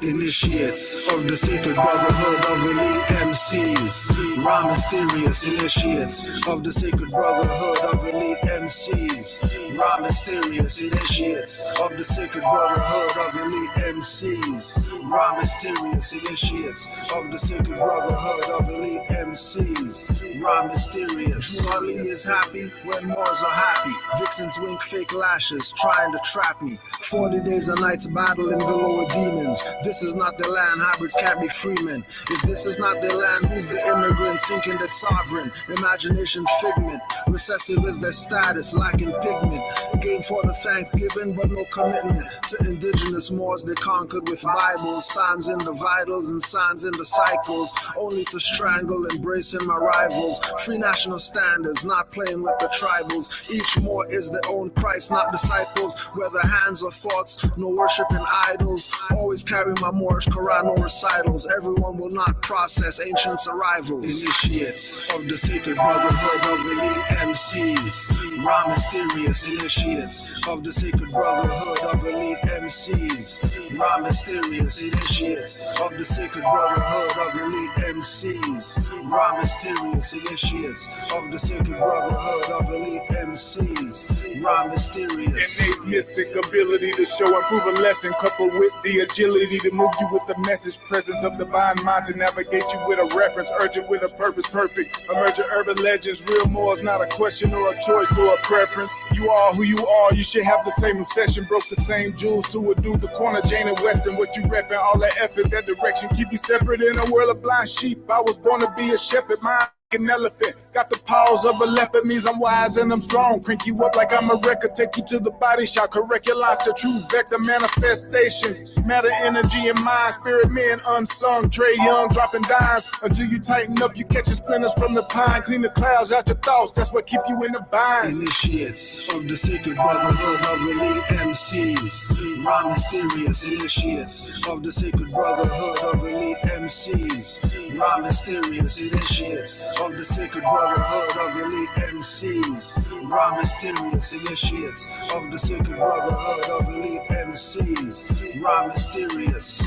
Initiates of the sacred brotherhood of elite MCs. Raw mysterious initiates of the sacred brotherhood of elite MCs. Raw mysterious initiates of the sacred brotherhood of elite MCs. Raw mysterious initiates of the sacred brotherhood of elite MCs. Raw mysterious. Molly is happy when Moors are happy. Vixens wink fake lashes trying to trap me. 40 days and nights battling the lower demons. This is not their land, hybrids can't be freemen. If this is not their land, who's the immigrant thinking they're sovereign? Imagination figment, recessive is their status, lacking pigment. Game for the Thanksgiving, but no commitment to indigenous Moors they conquered with Bibles, signs in the vitals and signs in the cycles, only to strangle, embracing my rivals. Free national standards, not playing with the tribals. Each Moor is their own Christ, not disciples. Whether hands or thoughts, no worshiping idols. Always carry my Moorish Quran, no recitals. Everyone will not process ancients' arrivals. Initiates of the sacred brotherhood of elite MCs. Raw mysterious initiates of the sacred brotherhood of elite MCs. Raw mysterious initiates of the sacred brotherhood of elite MCs. Raw mysterious initiates of the sacred brotherhood of elite MCs. Raw mysterious. Innate mystic ability to show and prove a lesson, coupled with the agility to move you with the message, presence of divine mind to navigate you with a reference, urgent with a purpose, perfect. Emergent urban legends, real Moors, not a question or a choice or a preference. You are who you are, you should have the same obsession. Broke the same jewels to a dude, the corner, Jane and Western. What you reppin', all that effort, that direction, keep you separate in a world of blind sheep. I was born to be a shepherd, mine an elephant. Got the paws of a leopard, means I'm wise and I'm strong. Crank you up like I'm a record, take you to the body shop. Correct your lines to true vector manifestations. Matter, energy, and mind. Spirit men unsung. Trey Young dropping dimes. Until you tighten up, you catching splinters from the pine. Clean the clouds out your thoughts, that's what keep you in the bind. Initiates of the sacred brotherhood of elite MCs. Raw mysterious initiates of the sacred brotherhood of elite MCs. Raw mysterious initiates of the sacred brotherhood of elite MCs. Raw mysterious initiates of the sacred brotherhood of elite MCs. Raw mysterious.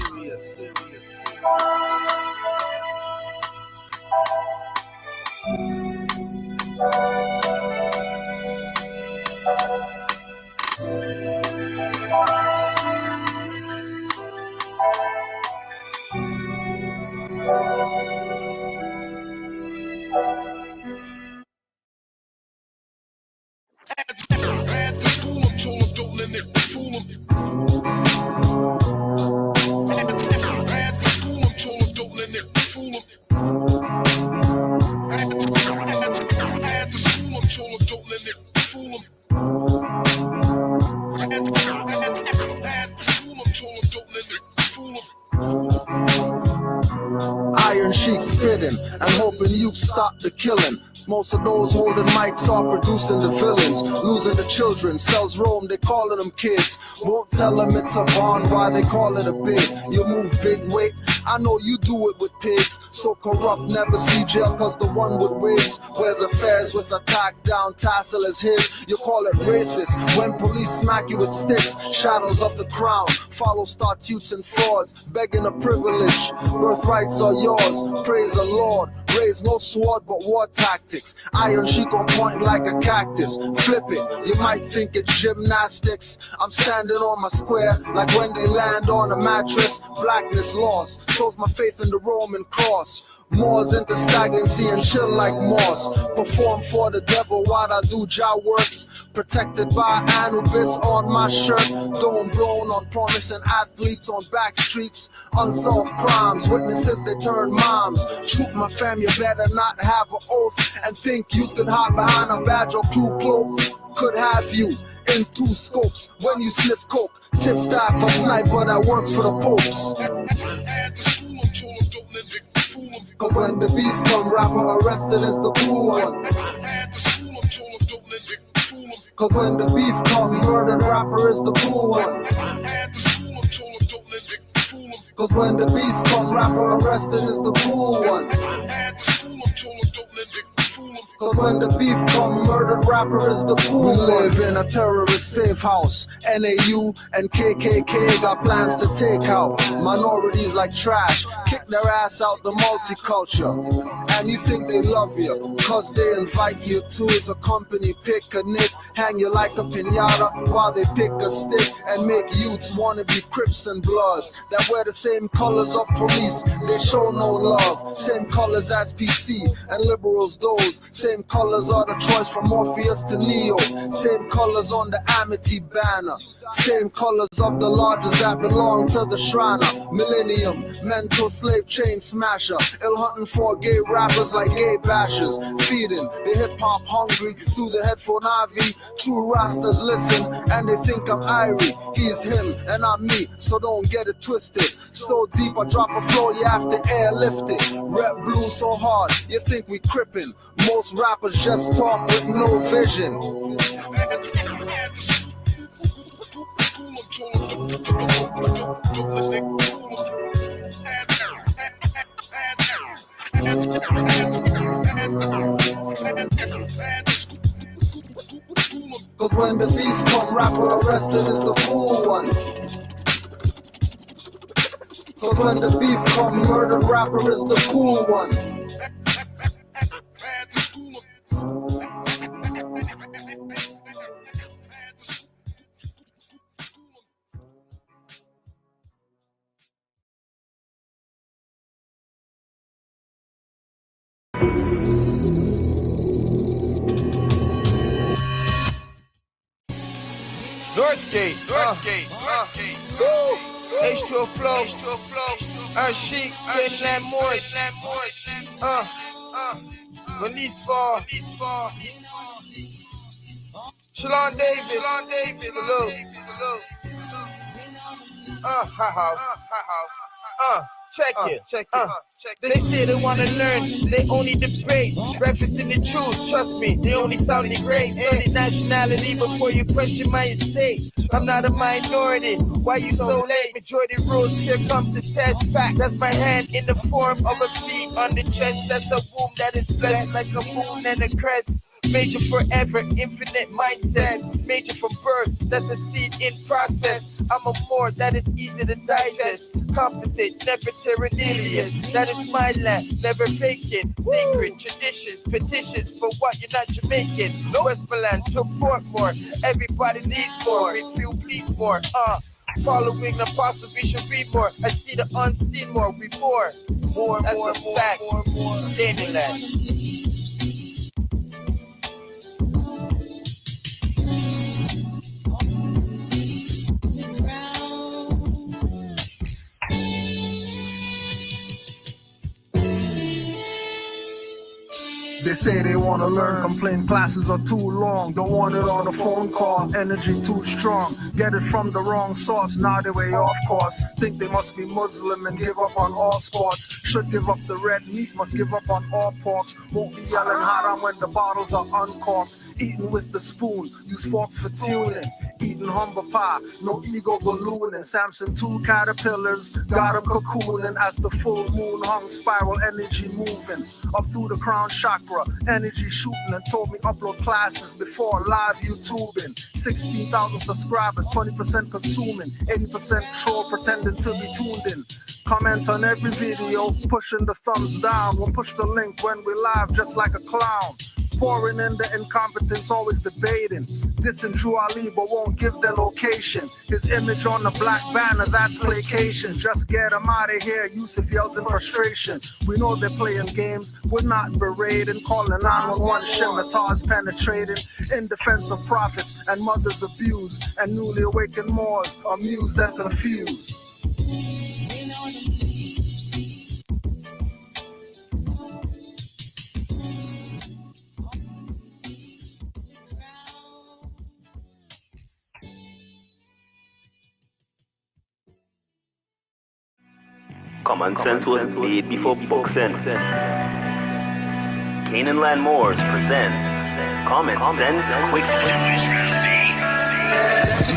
At the school, I'm told them don't let it fool them. At the school, I'm told them don't let it fool them. At the school, I'm told them don't let it fool them. At the school, I'm told them don't let it fool them. Iron Sheik spitting and hoping you stop the killing. Most of those holding mics are producing the villains, losing the children. Cells roam, they calling them kids. Won't tell them it's a bond, why they call it a bid. You move big weight, I know you do it with pigs. So corrupt, never see jail, cause the one with wigs wears affairs with a tack down tassel as his. You call it racist when police smack you with sticks. Shadows of the crown, follow statutes and frauds, begging a privilege. Birthrights are yours, praise the Lord. Raise no sword but war tactics. Iron Sheik on point like a cactus. Flip it, you might think it's gymnastics. I'm standing on my square like when they land on a mattress. Blackness lost, so's my faith in the Roman cross. Moors into stagnancy and chill like moss. Perform for the devil while I do Jah works. Protected by Anubis on my shirt. Dome blown on promising athletes on back streets. Unsolved crimes, witnesses they turn moms. Shoot my fam, you better not have an oath. And think you could hide behind a badge or clue cloak. Could have you in two scopes when you sniff coke. Tip staff a sniper that works for the popes. At the school, I'm told them don't let it fool them. Cause when the beast come, rapper arrested is the cool one. At the school, I'm told them don't let it fool them. Cause when the beef come, murdered rapper is the cool one. At the school, I'm told them don't let it fool them. Cause when the beast come, rapper arrested is the cool one. At the school, I'm told them don't let it fool them. Cause when the beef come, murdered rapper is the cool one. We live in a terrorist safe house. NAU and KKK got plans to take out minorities like trash, kick their ass out the multiculture. And you think they love you, cause they invite you to the company picnic, hang you like a piñata while they pick a stick, and make youths wanna be Crips and Bloods that wear the same colors of police. They show no love, same colors as PC and liberals those. Same colors are the choice from Morpheus to Neo. Same colors on the Amity banner. Same colors of the lodges that belong to the Shriner. Millennium, mental slave chain smasher. Ill hunting for gay rappers like gay bashers. Feeding the hip-hop hungry through the headphone IV. True Rastas listen and they think I'm Irie. He's him and I'm me, so don't get it twisted. So deep I drop a flow, you have to airlift it. Rep blue so hard, you think we crippin'. Most rappers just talk with no vision. Cause when the beast come, rapper arrested is the cool one. Cause when the beef come, murdered rapper is the cool one. Northgate, H2O flow, Chic, Canaanland, Moor, Release Fall, Shalon Davis, salute. Hot house. Check it. They say they wanna learn, they only debate. Referencing the truth, trust me, they only sound great. Study nationality before you question my estate. I'm not a minority, why you so late? Majority rules, here comes the test. Fact, that's my hand in the form of a feet on the chest. That's a womb that is blessed like a moon and a crest. Major forever, infinite mindset. Major from birth, that's a seed in process. I'm a Moor that is easy to digest. Competent, never terrorious. That is my land, never faking. Secret traditions, petitions for what you're not Jamaican. Westmoreland to Portmore, everybody needs more. We feel please more. Following the apostle, we should read more. I see the unseen more. We more. That's a fact. Canaanland. They say they want to learn, complain classes are too long. Don't want it on a phone call, energy too strong. Get it from the wrong source, now they way off course. Think they must be Muslim and give up on all sports. Should give up the red meat, must give up on all porks. Won't be yelling haram when the bottles are uncorked. Eating with the spoon, use forks for tuning. Eating humble pie, no ego ballooning. Samson 2 caterpillars, got him cocooning. As the full moon hung, spiral energy moving. Up through the crown chakra, energy shooting. And told me upload classes before live YouTubing. 16,000 subscribers, 20% consuming. 80% troll pretending to be tuned in. Comment on every video, pushing the thumbs down. We'll push the link when we live just like a clown. Pouring in the incompetence, always debating. Dissing Drew Ali, but won't give their location. His image on the black banner, that's placation. Just get him out of here, Yusuf yells in frustration. We know they're playing games, we're not berating. Calling 911, scimitars penetrating. In defense of prophets and mothers abused. And newly awakened Moors, amused and confused. Common sense was made before book sense. Canaanland Moors presents Common Sense Quick.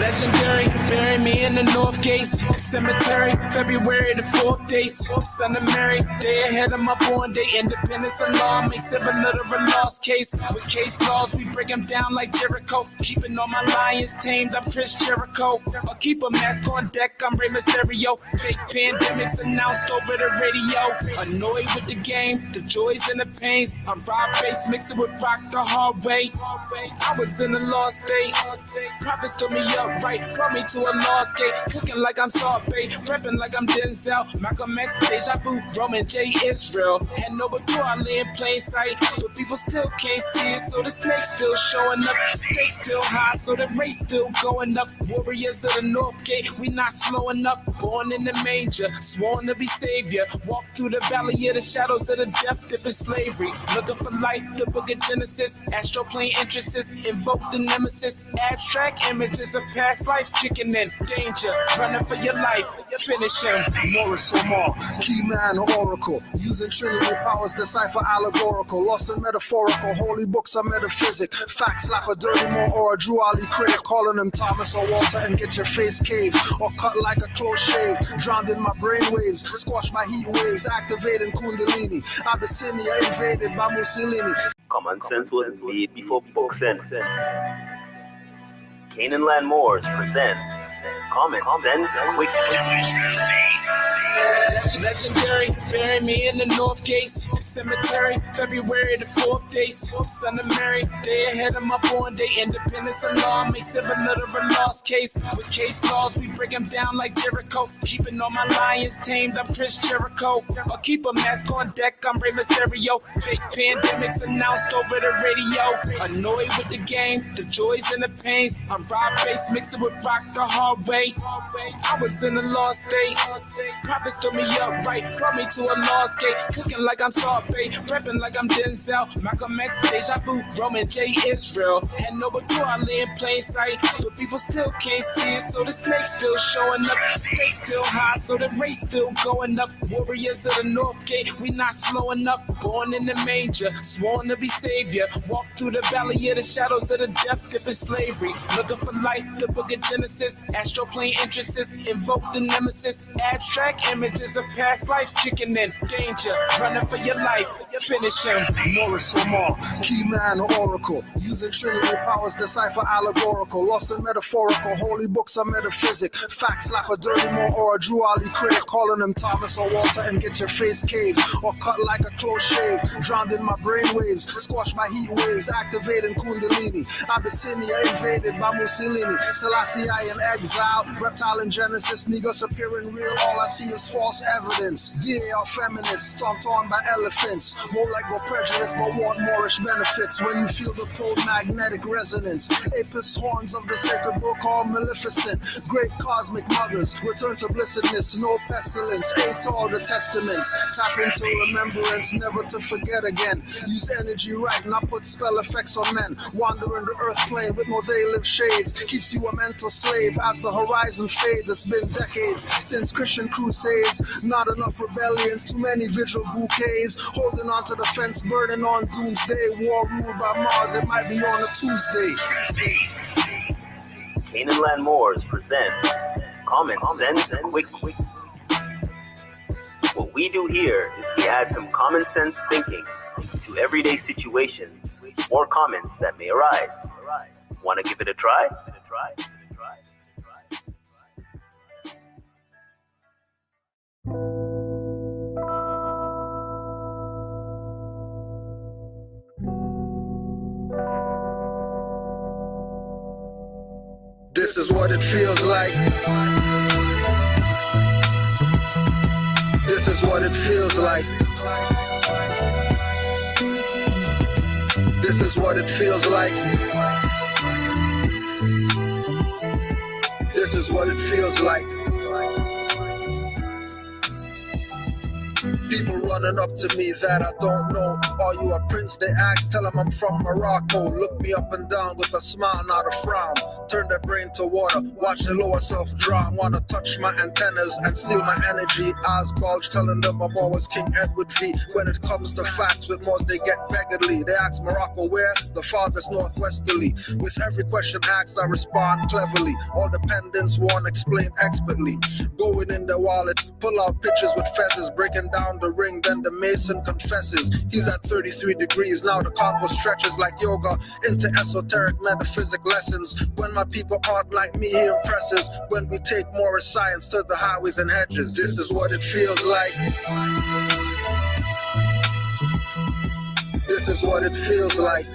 Legendary, bury me in the North Gates Cemetery, February the 4th days. Son of Mary, day ahead of my born day. Independence and law makes civil literal lost case. With case laws, we break them down like Jericho. Keeping all my lions tamed, I'm Chris Jericho. I'll keep a mask on deck, I'm Rey Mysterio. Fake pandemics announced over the radio. Annoyed with the game, the joys and the pains. I'm Rob Bass, mixing with rock the hard way. I was in a lost state. Prophets told me up right, brought me to a lost gate. Cooking like I'm Salt Bay, repping like I'm Denzel. Malcolm X, Deja Vu, Roman J. Israel. Had no but I lay in plain sight, but people still can't see it, so the snake's still showing up. Stakes still high, so the race still going up. Warriors of the North Gate, we not slowing up. Born in the manger, sworn to be savior. Walk through the valley of the shadows of the death dip in slavery. Looking for light, the book of Genesis. Astroplane entrances, invoke the nemesis. Abstract images of past lives kicking in. Danger, running for your life. Finish him. Morris Omar, key man or oracle. Using Trinity powers, decipher allegorical. Lost and metaphorical, holy books are metaphysic. Facts slap a dirty Moor or a Drew Ali critic. Calling him Thomas or Walter and get your face caved. Or cut like a close shave. Drowned in my brain waves. Squash my heat waves. Activating Kundalini. Abyssinia invaded by Mussolini. Common sense was made before book sense. Canaanland Moors presents Common Sense Quick. Legendary, bury me in the North Gates Cemetery, February the 4th days. Son of Mary, day ahead of my born day. Independence and law makes civil literal lost case. With case laws, we break them down like Jericho. Keeping all my lions tamed, I'm Chris Jericho. I'll keep a mask on deck, I'm Rey Mysterio. Fake pandemics announced over the radio. Annoyed with the game, the joys and the pains. I'm Rob Bass, mixing with rock the hard way. I was in a lost state. Prophets told me up right, brought me to a lost gate. Cooking like I'm Salt Bay, repping like I'm Denzel. Malcolm X, Deja Vu, Roman J. Israel. Had no but I lay in plain sight, but people still can't see it, so the snake's still showing up. Stakes still high, so the race still going up. Warriors of the North Gate, we not slowing up. Born in the manger, sworn to be savior. Walk through the valley of the shadows of the death dip in slavery. Looking for light, the book of Genesis. Astroplane entrances, invoke the nemesis. Abstract images of past lives kicking in. Danger, running for your life. Finish him. Morris Omar, key man or oracle. Using Trinity powers, decipher allegorical. Lost and metaphorical, holy books are metaphysic. Facts slap a dirty Moor or a Drew Ali critic. Calling him Thomas or Walter and get your face caved. Or cut like a close shave. Drowned in my brain waves. Squash my heat waves. Activating Kundalini. Abyssinia invaded by Mussolini. Selassie I in exile. Reptile in Genesis. Niggas appearing real. All I see is false evidence. DA are feminists. Stomped on by elephants. More like we're prejudiced but want Moorish benefits. When you feel the cold magnetic resonance. Apis horns of the sacred book all maleficent. Great cosmic mothers. Return to blessedness. No pestilence. Ace all the testaments. Tap into remembrance. Never to forget again. Use energy right. Not put spell effects on men. Wandering the earth plane with no they live shades. Keeps you a mental slave as the horizon fades. It's been decades since Christian crusades. Not enough rebellions. Too many vigil bouquets. Holding on to the fence. Burning on doomsday. War ruled by Mars. It might be on a Tuesday. Canaanland Moors present Common Sense Quick. What we do here is we add some common sense thinking to everyday situations or comments that may arise. Want to give it a try? This is what it feels like. This is what it feels like. This is what it feels like. This is what it feels like. People run running up to me that I don't know. Are you a prince? They ask, tell them I'm from Morocco. Look me up and down with a smile, not a frown. Turn their brain to water, watch the lower self drown. Wanna touch my antennas and steal my energy. Eyes bulge, telling them I'm always King Edward V. When it comes to facts, with Moors they get beggarly. They ask Morocco where? The farthest northwesterly. With every question asked, I respond cleverly. All dependents won't explain expertly. Going in their wallets, pull out pictures with feathers, breaking down the ring, then the mason confesses. He's at 33 degrees, now the combo stretches like yoga into esoteric metaphysic lessons. When my people aren't like me, he impresses. When we take more science to the highways and hedges, this is what it feels like. This is what it feels like.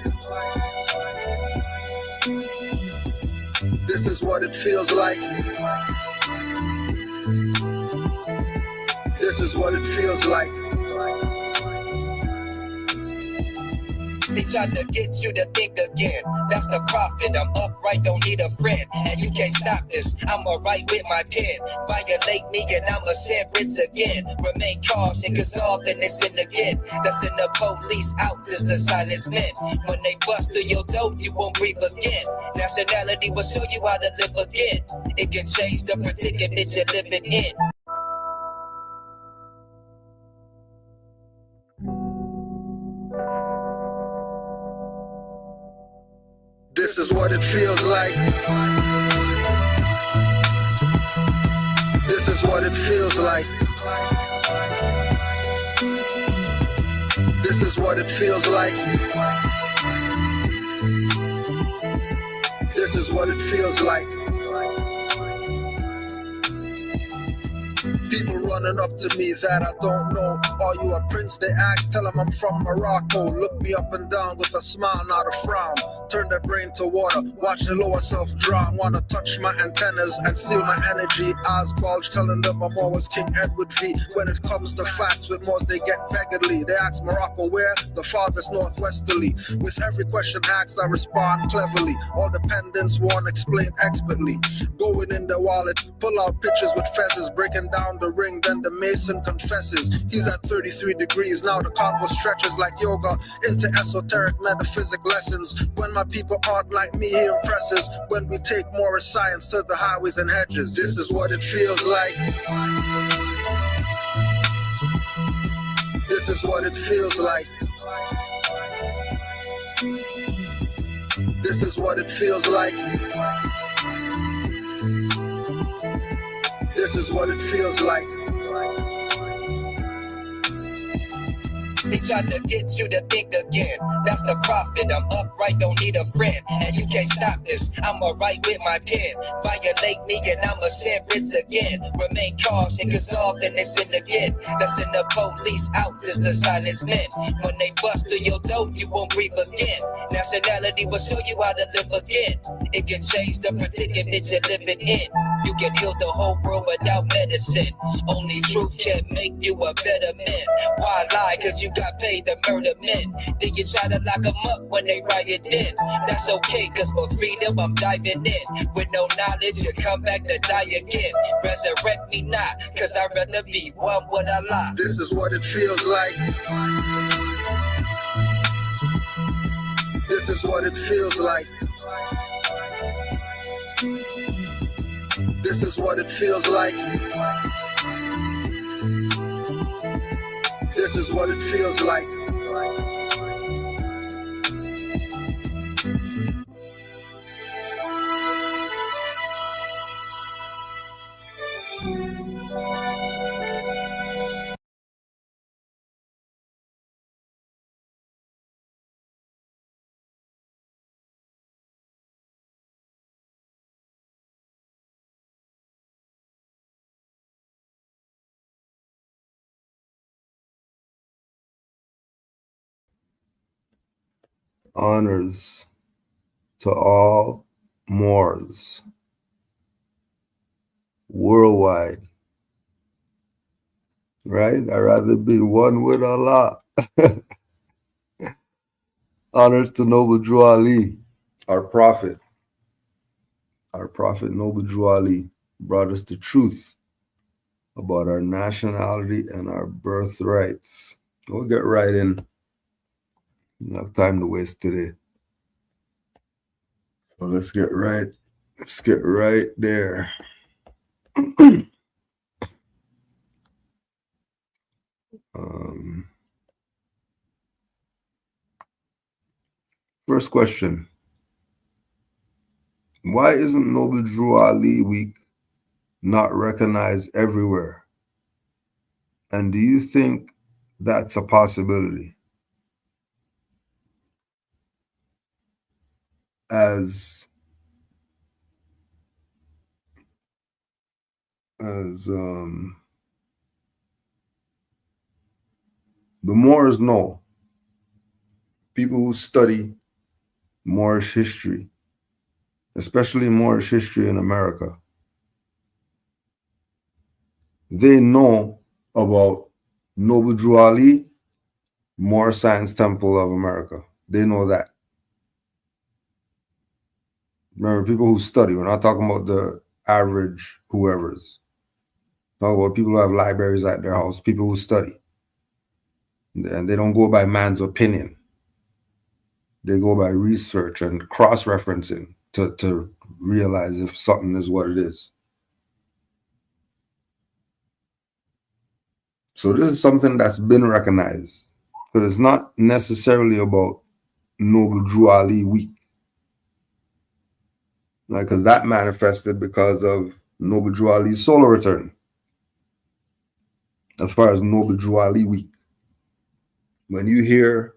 This is what it feels like. This is what it feels like. They tried to get you to think again. That's the prophet. I'm upright, don't need a friend. And you can't stop this. I'ma write with my pen. Violate me and I'ma send Brits again. Remain cautious, cause often it's in again. That's in the police out, just the silence men. When they bust through your door, you won't breathe again. Nationality will show you how to live again. It can change the predicament you're living in. This is what it feels like. This is what it feels like. This is what it feels like. This is what it feels like. People running up to me that I don't know. Are you a prince? They ask, tell them I'm from Morocco. Look me up and down with a smile, not a frown. Turn their brain to water, watch the lower self drown. Wanna touch my antennas and steal my energy. Eyes bulge, telling them I'm always King Edward V. When it comes to facts, with Moors they get beggarly. They ask Morocco where? The farthest northwesterly. With every question asked, I respond cleverly. All dependents won't explain expertly. Going in their wallets, pull out pictures with feathers, breaking down the ring, then the mason confesses. He's at 33 degrees, now the combo stretches like yoga into esoteric metaphysic lessons. When my people aren't like me, he impresses. When we take more science to the highways and hedges, this is what it feels like. This is what it feels like. This is what it feels like. This is what it feels like. They tried to get you to think again. That's the prophet. I'm upright, don't need a friend. And you can't stop this. I'ma write with my pen. Violate me and I'ma send Brits again. Remain cautious, cause often it's in again. That's in the police out, just the silence men. When they bust through your door, you won't breathe again. Nationality will show you how to live again. It can change the predicament you're living in. You can heal the whole world without medicine. Only truth can make you a better man. Why lie? Cause you got paid to murder men. Then you try to lock them up when they riot in. That's okay, cause for freedom I'm diving in. With no knowledge you come back to die again. Resurrect me not, cause I'd rather be one with Allah. This is what it feels like. This is what it feels like. This is what it feels like. This is what it feels like. Honors to all Moors worldwide, right? I'd rather be one with Allah. Honors to Noble Drew Ali, our prophet. Our prophet Noble Drew Ali brought us the truth about our nationality and our birthrights. We'll get right in. We don't have time to waste today. So let's get right there. First question. Why isn't Noble Drew Ali Week not recognized everywhere? And do you think that's a possibility? As the Moors know, people who study Moorish history, especially Moorish history in America, they know about Noble Drew Ali, Moor Science Temple of America. They know that. Remember, people who study, we're not talking about the average whoever's. Talk about people who have libraries at their house, people who study. And they don't go by man's opinion. They go by research and cross-referencing to realize if something is what it is. So this is something that's been recognized. But it's not necessarily about Noble Drew Ali Week. Because that manifested because of Noble Drew Ali's solar return. As far as Noble Drew Ali Week. When you hear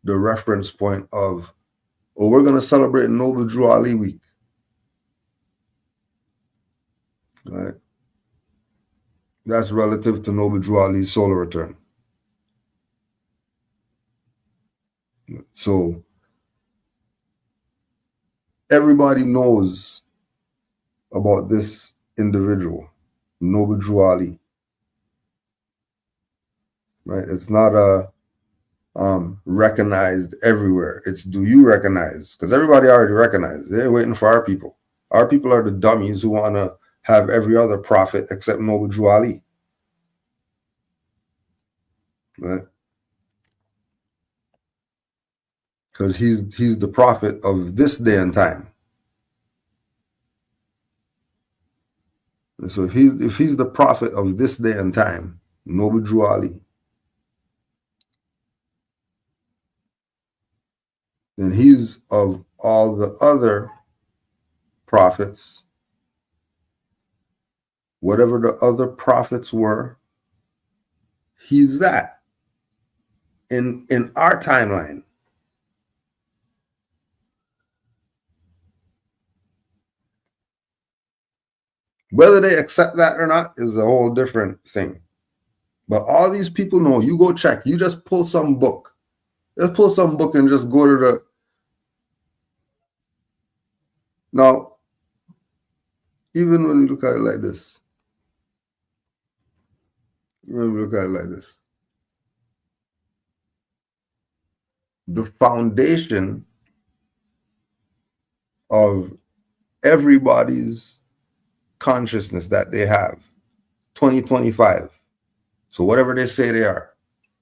the reference point of, oh, we're going to celebrate Noble Drew Ali Week. Right? That's relative to Noble Drew Ali's solar return. So everybody knows about this individual, Noble Drew Ali. Right? It's not recognized everywhere. It's, do you recognize? Because everybody already recognized. They're waiting for our people. Our people are the dummies who want to have every other prophet except Noble Drew Ali. Right? Because he's the prophet of this day and time. And so if he's the prophet of this day and time, Noble Drew Ali, then he's of all the other prophets, whatever the other prophets were, he's that in our timeline. Whether they accept that or not is a whole different thing. But all these people know, you go check, you just pull some book. Just pull some book and just go to the... Now, even when you look at it like this, the foundation of everybody's consciousness that they have, 2025. So whatever they say they are,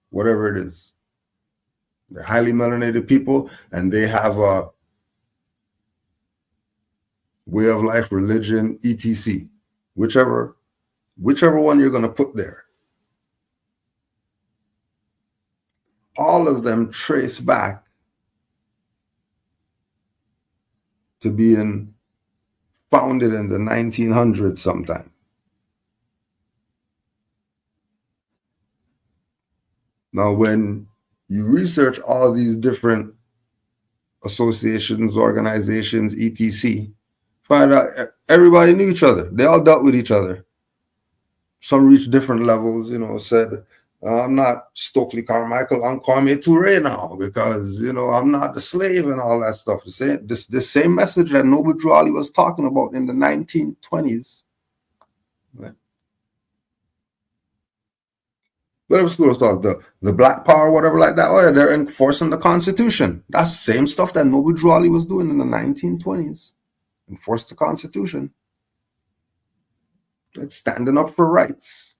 whatever it is, they're highly melanated people and they have a way of life, religion, etc. Whichever one you're going to put there. All of them trace back to being founded in the 1900s sometime. Now, when you research all these different associations, organizations, etc., find out everybody knew each other. They all dealt with each other. Some reached different levels, said, I'm not Stokely Carmichael, I'm Kwame Ture now because, I'm not the slave and all that stuff. The same message that Noble Drew Ali was talking about in the 1920s. Right? Whatever school of thought, the Black Power, whatever like that, oh yeah, they're enforcing the Constitution. That's the same stuff that Noble Drew Ali was doing in the 1920s. Enforce the Constitution. It's standing up for rights.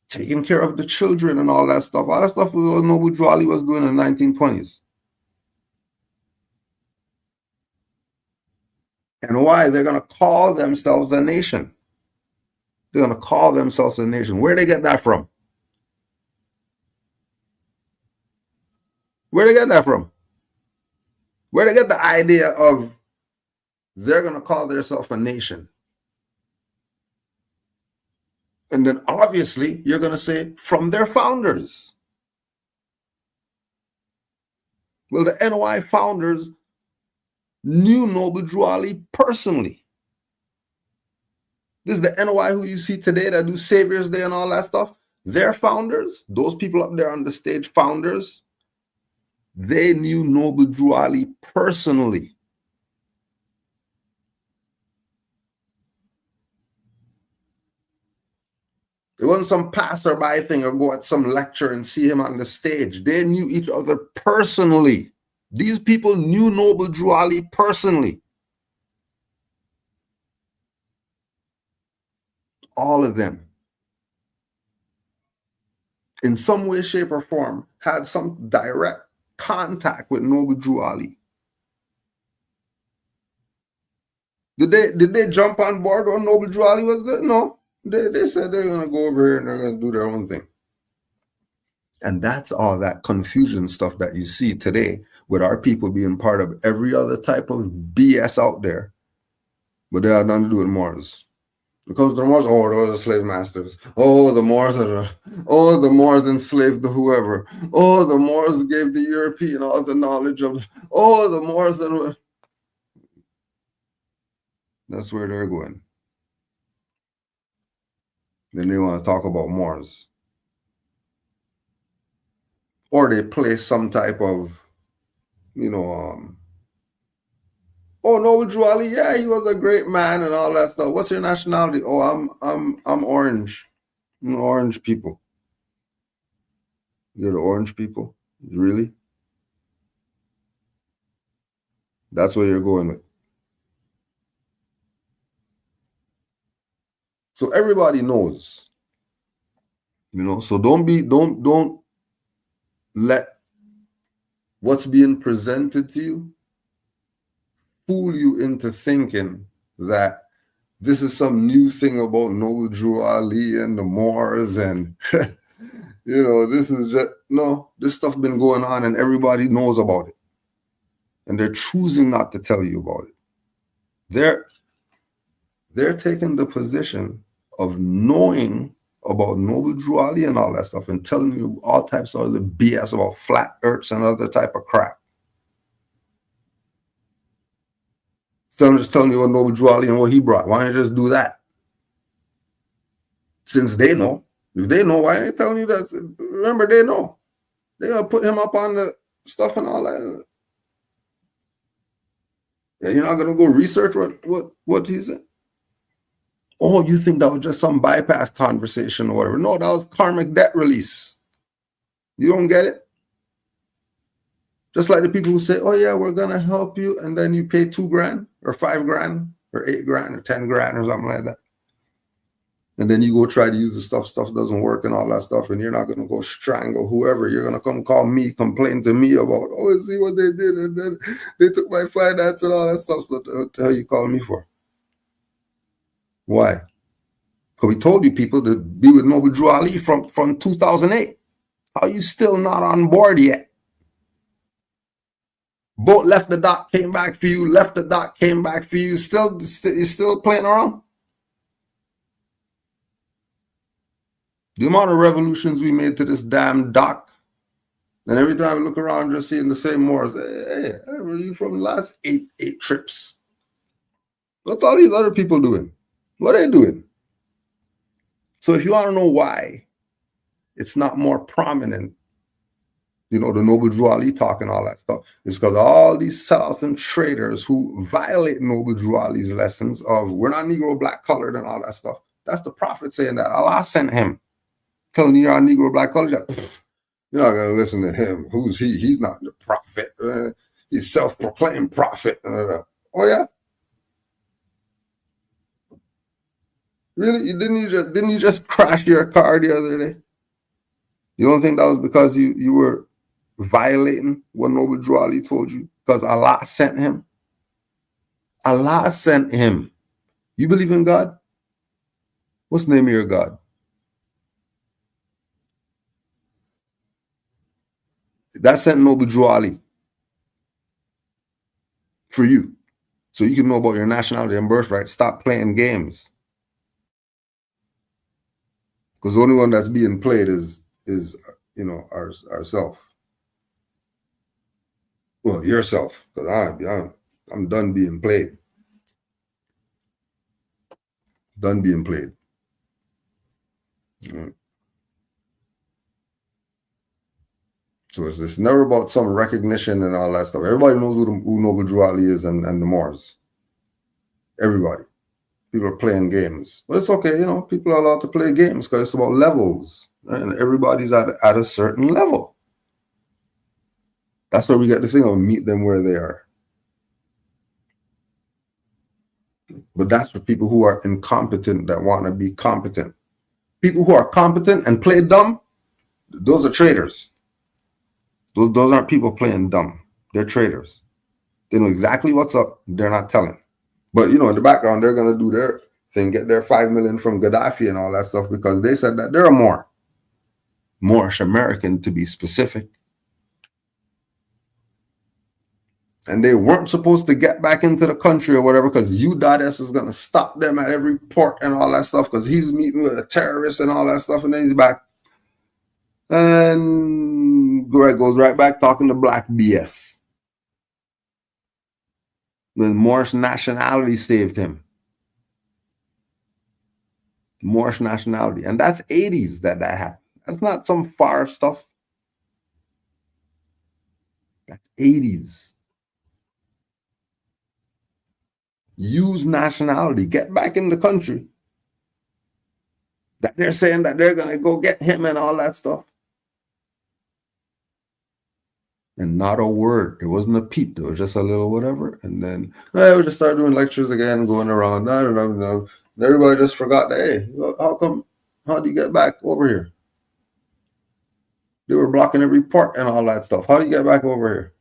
taking care of the children and all that stuff. All that stuff was what Noble Drew Ali was doing in the 1920s. And why? They're going to call themselves a nation. They're going to call themselves a nation. Where they get that from? Where they get that from? Where they get the idea of they're going to call themselves a nation? And then obviously you're going to say from their founders. Well, the NOI founders knew Noble Drew Ali personally. This is the NOI who you see today that do Savior's Day and all that stuff. Their founders, those people up there on the stage, founders, they knew Noble Drew Ali personally. It wasn't some passerby thing or go at some lecture and see him on the stage. They knew each other personally. These people knew Noble Drew Ali personally. All of them, in some way, shape, or form, had some direct contact with Noble Drew Ali. Did they jump on board when Noble Drew Ali was there? No. They said they're going to go over here and they're going to do their own thing. And that's all that confusion stuff that you see today with our people being part of every other type of BS out there. But they have nothing to do with Moors. When it comes to the Moors, oh, those are slave masters. Oh, the Moors the Moors enslaved the whoever. Oh, the Moors gave the European all the knowledge of, oh, the Moors that. That's where they're going. Then they want to talk about Moors. Or they place some type of, oh, Noble Drew Ali, yeah, he was a great man and all that stuff. What's your nationality? Oh, I'm orange. I'm orange people. You're the orange people? Really? That's where you're going with. So everybody knows, so don't let what's being presented to you fool you into thinking that this is some new thing about Noble Drew Ali and the Moors and, this is just, no, this stuff been going on and everybody knows about it. And they're choosing not to tell you about it. They're taking the position of knowing about Noble Drew Ali and all that stuff and telling you all types of other BS about flat earths and other type of crap. So I'm just telling you what Noble Drew Ali and what he brought. Why don't you just do that? Since they know. If they know, why ain't they telling you that? Remember, they know. They're going to put him up on the stuff and all that. And you're not going to go research what he said? Oh, you think that was just some bypass conversation or whatever. No, that was karmic debt release. You don't get it? Just like the people who say, oh yeah, we're going to help you. And then you pay $2,000 or $5,000 or $8,000 or $10,000 or something like that. And then you go try to use the stuff doesn't work and all that stuff. And you're not going to go strangle whoever. You're going to come call me, complain to me about, oh, see what they did. And then they took my finance and all that stuff. So what the hell you calling me for? Why? Because we told you people to be with Noble Drew Ali from 2008. How are you still not on board yet? Boat left the dock, came back for you, left the dock, came back for you. You're still playing around? The amount of revolutions we made to this damn dock. And every time I look around, just seeing the same Moors. Hey, where are you from the last eight trips? What's all these other people doing? What are they doing? So if you want to know why it's not more prominent, the Noble Drew Ali talk and all that stuff, it's because all these sellouts and traders who violate Noble Drew Ali's lessons of we're not Negro, black, colored, and all that stuff. That's the prophet saying that. Allah sent him, telling you you're Negro, black, colored. You're not going to listen to him. Who's he? He's not the prophet. He's self-proclaimed prophet. Oh, yeah? Really? Didn't you just crash your car the other day? You don't think that was because you were violating what Noble Drew Ali told you? Because Allah sent him? Allah sent him. You believe in God? What's the name of your God? That sent Noble Drew Ali for you. So you can know about your nationality and birthright. Stop playing games. Because the only one that's being played is ourself. Well, yourself. Because I'm done being played. Done being played. Right. So it's never about some recognition and all that stuff. Everybody knows who Noble Drew Ali is and the Moors. Everybody. People are playing games. But it's okay, people are allowed to play games because it's about levels. Right? And everybody's at a certain level. That's where we get the thing of meet them where they are. But that's for people who are incompetent that want to be competent. People who are competent and play dumb, those are traitors. Those aren't people playing dumb. They're traitors. They know exactly what's up. They're not telling. But, in the background, they're going to do their thing, get their 5 million from Gaddafi and all that stuff because they said that they're a Moorish American, to be specific. And they weren't supposed to get back into the country or whatever because Udades is going to stop them at every port and all that stuff because he's meeting with a terrorist and all that stuff, and then he's back. And Greg goes right back talking to black BS. When Moorish nationality saved him. Moorish nationality. And that's 80s that happened. That's not some far stuff. That's 80s. Use nationality. Get back in the country. That they're saying that they're going to go get him and all that stuff. And not a word. There wasn't a peep. There was just a little whatever. And then I would just start doing lectures again, going around. I don't know. And everybody just forgot that, hey, how do you get back over here? They were blocking every port and all that stuff. How do you get back over here?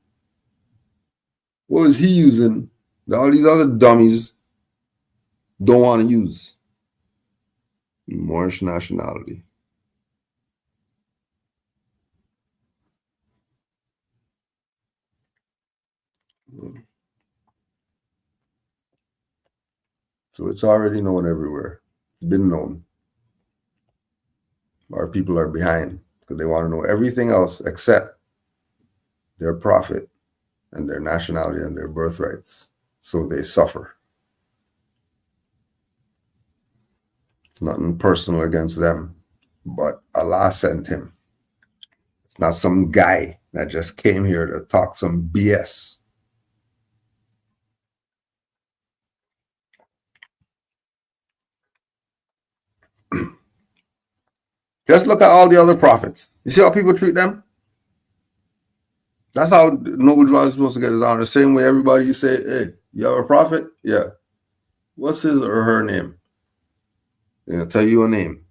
What was he using that all these other dummies don't want to use? Moorish nationality. So it's already known everywhere. It's been known. Our people are behind because they want to know everything else except their profit and their nationality and their birthrights. So they suffer. Nothing personal against them, but Allah sent him. It's not some guy that just came here to talk some BS. Just look at all the other prophets. You see how people treat them? That's how Noble Drew is supposed to get his honor. The same way everybody, you say, hey, you have a prophet? Yeah. What's his or her name? They're going to tell you a name.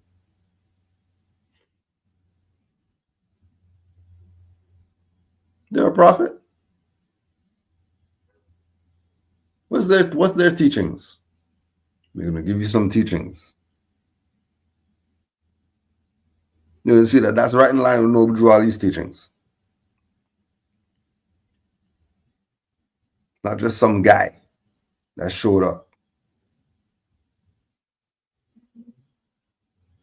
They're a prophet? What's their teachings? They're going to give you some teachings. You'll see that's right in line with Noble Drew Ali's teachings. Not just some guy that showed up.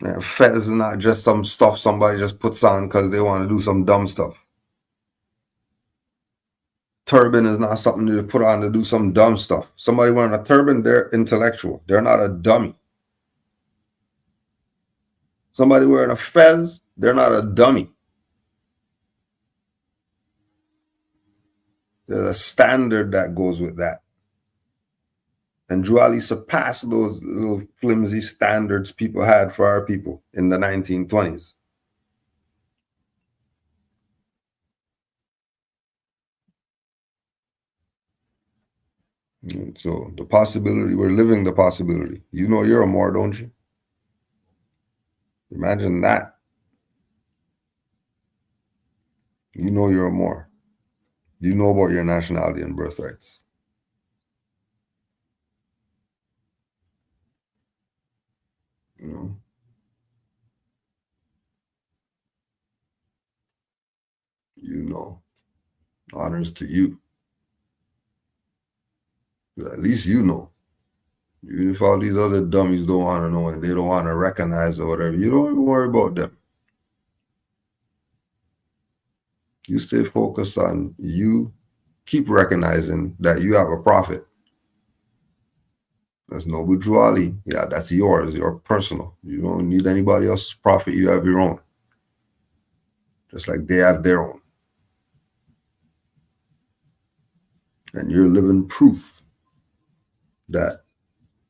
And Fez is not just some stuff somebody just puts on because they want to do some dumb stuff. Turban is not something to put on to do some dumb stuff. Somebody wearing a turban, they're intellectual. They're not a dummy. Somebody wearing a fez, they're not a dummy. There's a standard that goes with that. And Drew Ali surpassed those little flimsy standards people had for our people in the 1920s. And so the possibility, we're living the possibility. You know you're a Moor, don't you? Imagine that. You know you're a Moor. You know about your nationality and birthrights. You know. You know. Honors to you. At least you know. Even if all these other dummies don't want to know and they don't want to recognize or whatever, you don't even worry about them. You stay focused on you. Keep recognizing that you have a prophet. That's Noble Drew Ali. Yeah, that's yours. Your personal. You don't need anybody else's prophet. You have your own. Just like they have their own. And you're living proof that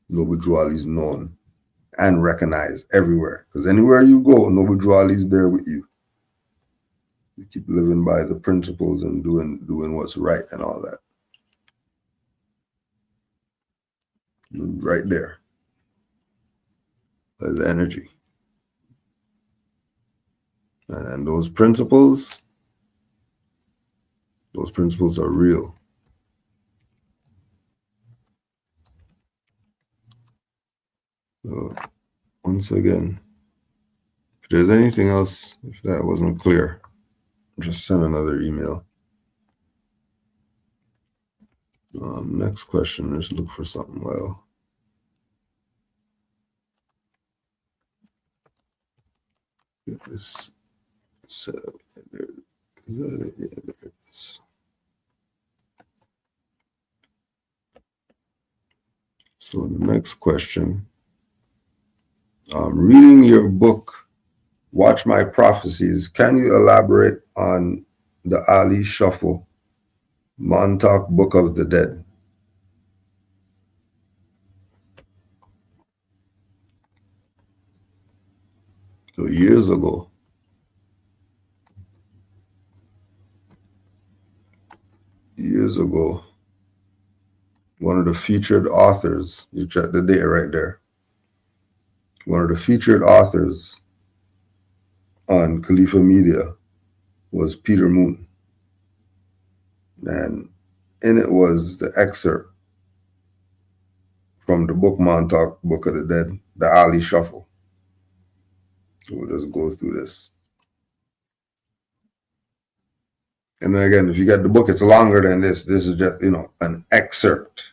Noble Drew Ali is known and recognized everywhere. Because anywhere you go, Noble Drew Ali is there with you. You keep living by the principles and doing what's right and all that. Right there. There's energy. And those principles are real. So once again, if there's anything else, if that wasn't clear, just send another email. Next question, let's look for something well. Get this set up. There. Is that it? Yeah, there it is. So the next question, reading your book, Watch My Prophecies, can you elaborate on the Ali Shuffle, Montauk Book of the Dead? So years ago, one of the featured authors, you check the date right there, one of the featured authors on Khalifa Media was Peter Moon. And in it was the excerpt from the book Montauk, Book of the Dead, the Ali Shuffle. We'll just go through this. And then again, if you get the book, it's longer than this. This is just, an excerpt.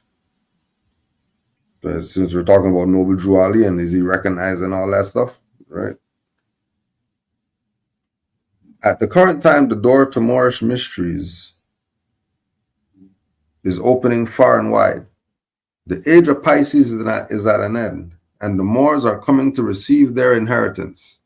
But since we're talking about Noble Drew Ali and is he recognized and all that stuff, right? At the current time, the door to Moorish mysteries is opening far and wide. The age of Pisces is at an end, and the Moors are coming to receive their inheritance.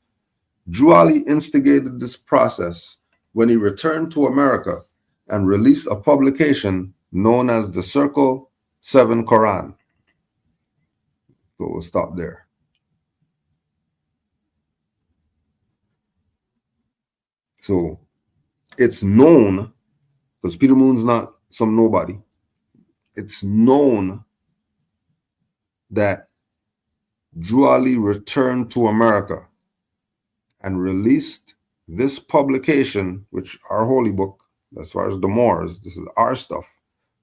Drew Ali instigated this process when he returned to America and released a publication known as the Circle 7 Quran. So we'll stop there. So it's known, because Peter Moon's not some nobody, it's known that Drew Ali returned to America and released this publication, which our holy book, as far as the Moors, this is our stuff,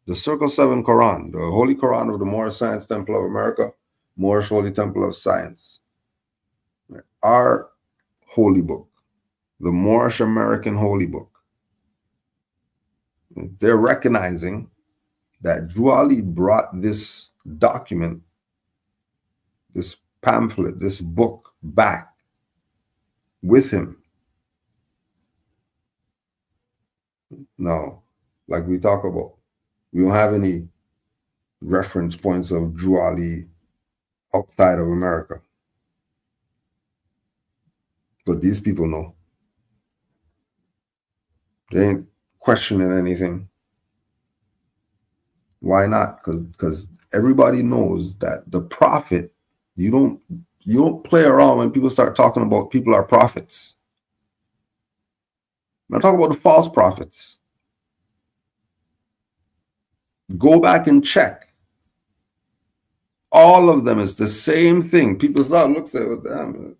the Circle 7 Quran, the Holy Quran of the Moorish Science Temple of America, Moorish Holy Temple of Science. Our holy book, the Moorish American holy book. They're recognizing that Drew Ali brought this document, this pamphlet, this book back with him. Now, like we talk about, we don't have any reference points of Drew Ali outside of America. But these people know. They ain't questioning anything. Why not? Because everybody knows that the prophet, you don't play around when people start talking about people are prophets. I'm not talking about the false prophets. Go back and check. All of them is the same thing. People start looking at them.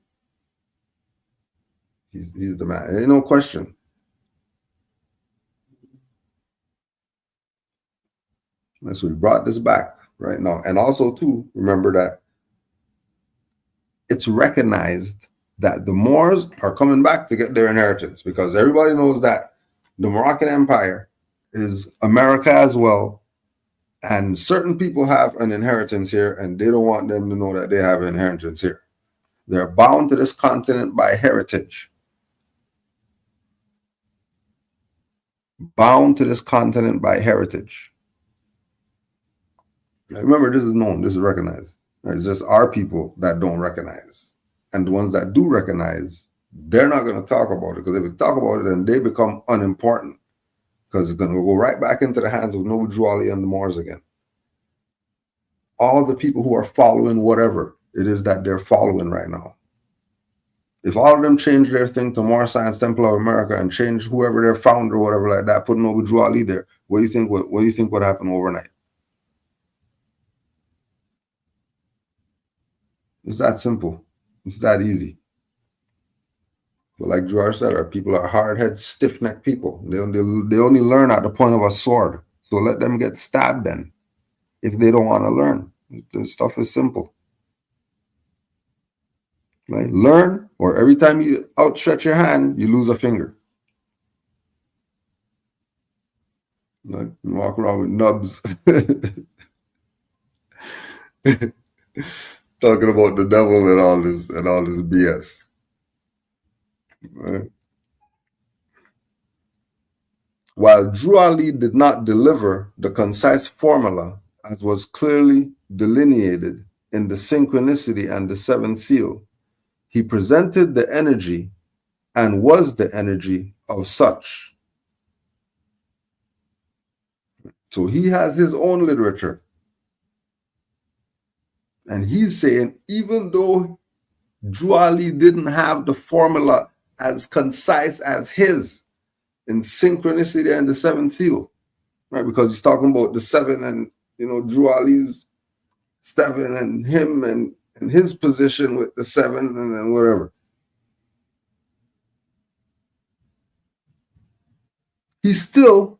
He's the man. Ain't no question. And so we brought this back right now. And also, too, remember that it's recognized that the Moors are coming back to get their inheritance, because everybody knows that the Moroccan Empire is America as well. And certain people have an inheritance here, and they don't want them to know that they have an inheritance here. They're bound to this continent by heritage. Bound to this continent by heritage. Remember, this is known, this is recognized. It's just our people that don't recognize. And the ones that do recognize, they're not going to talk about it, because if they talk about it, then they become unimportant, because it's going to go right back into the hands of Noble Drew Ali and the Moors again. All the people who are following whatever it is that they're following right now. If all of them change their thing to Moor Science Temple of America and change whoever their founder or whatever like that, put Noble Drew Ali there, what do you think would happen overnight? It's that simple. It's that easy. But like George said, our people are hard-headed, stiff-necked people. They only learn at the point of a sword. So let them get stabbed then, if they don't want to learn. The stuff is simple. Right? Learn, or every time you outstretch your hand, you lose a finger. Right? You walk around with nubs. Talking about the devil and all this BS. Right? While Drew Ali did not deliver the concise formula as was clearly delineated in the synchronicity and the seventh seal, he presented the energy and was the energy of such. So he has his own literature. And he's saying, even though Drew Ali didn't have the formula as concise as his in synchronicity and the seventh seal, right? Because he's talking about the seven and, Drew Ali's seven and him and his position with the seven and then whatever. He's still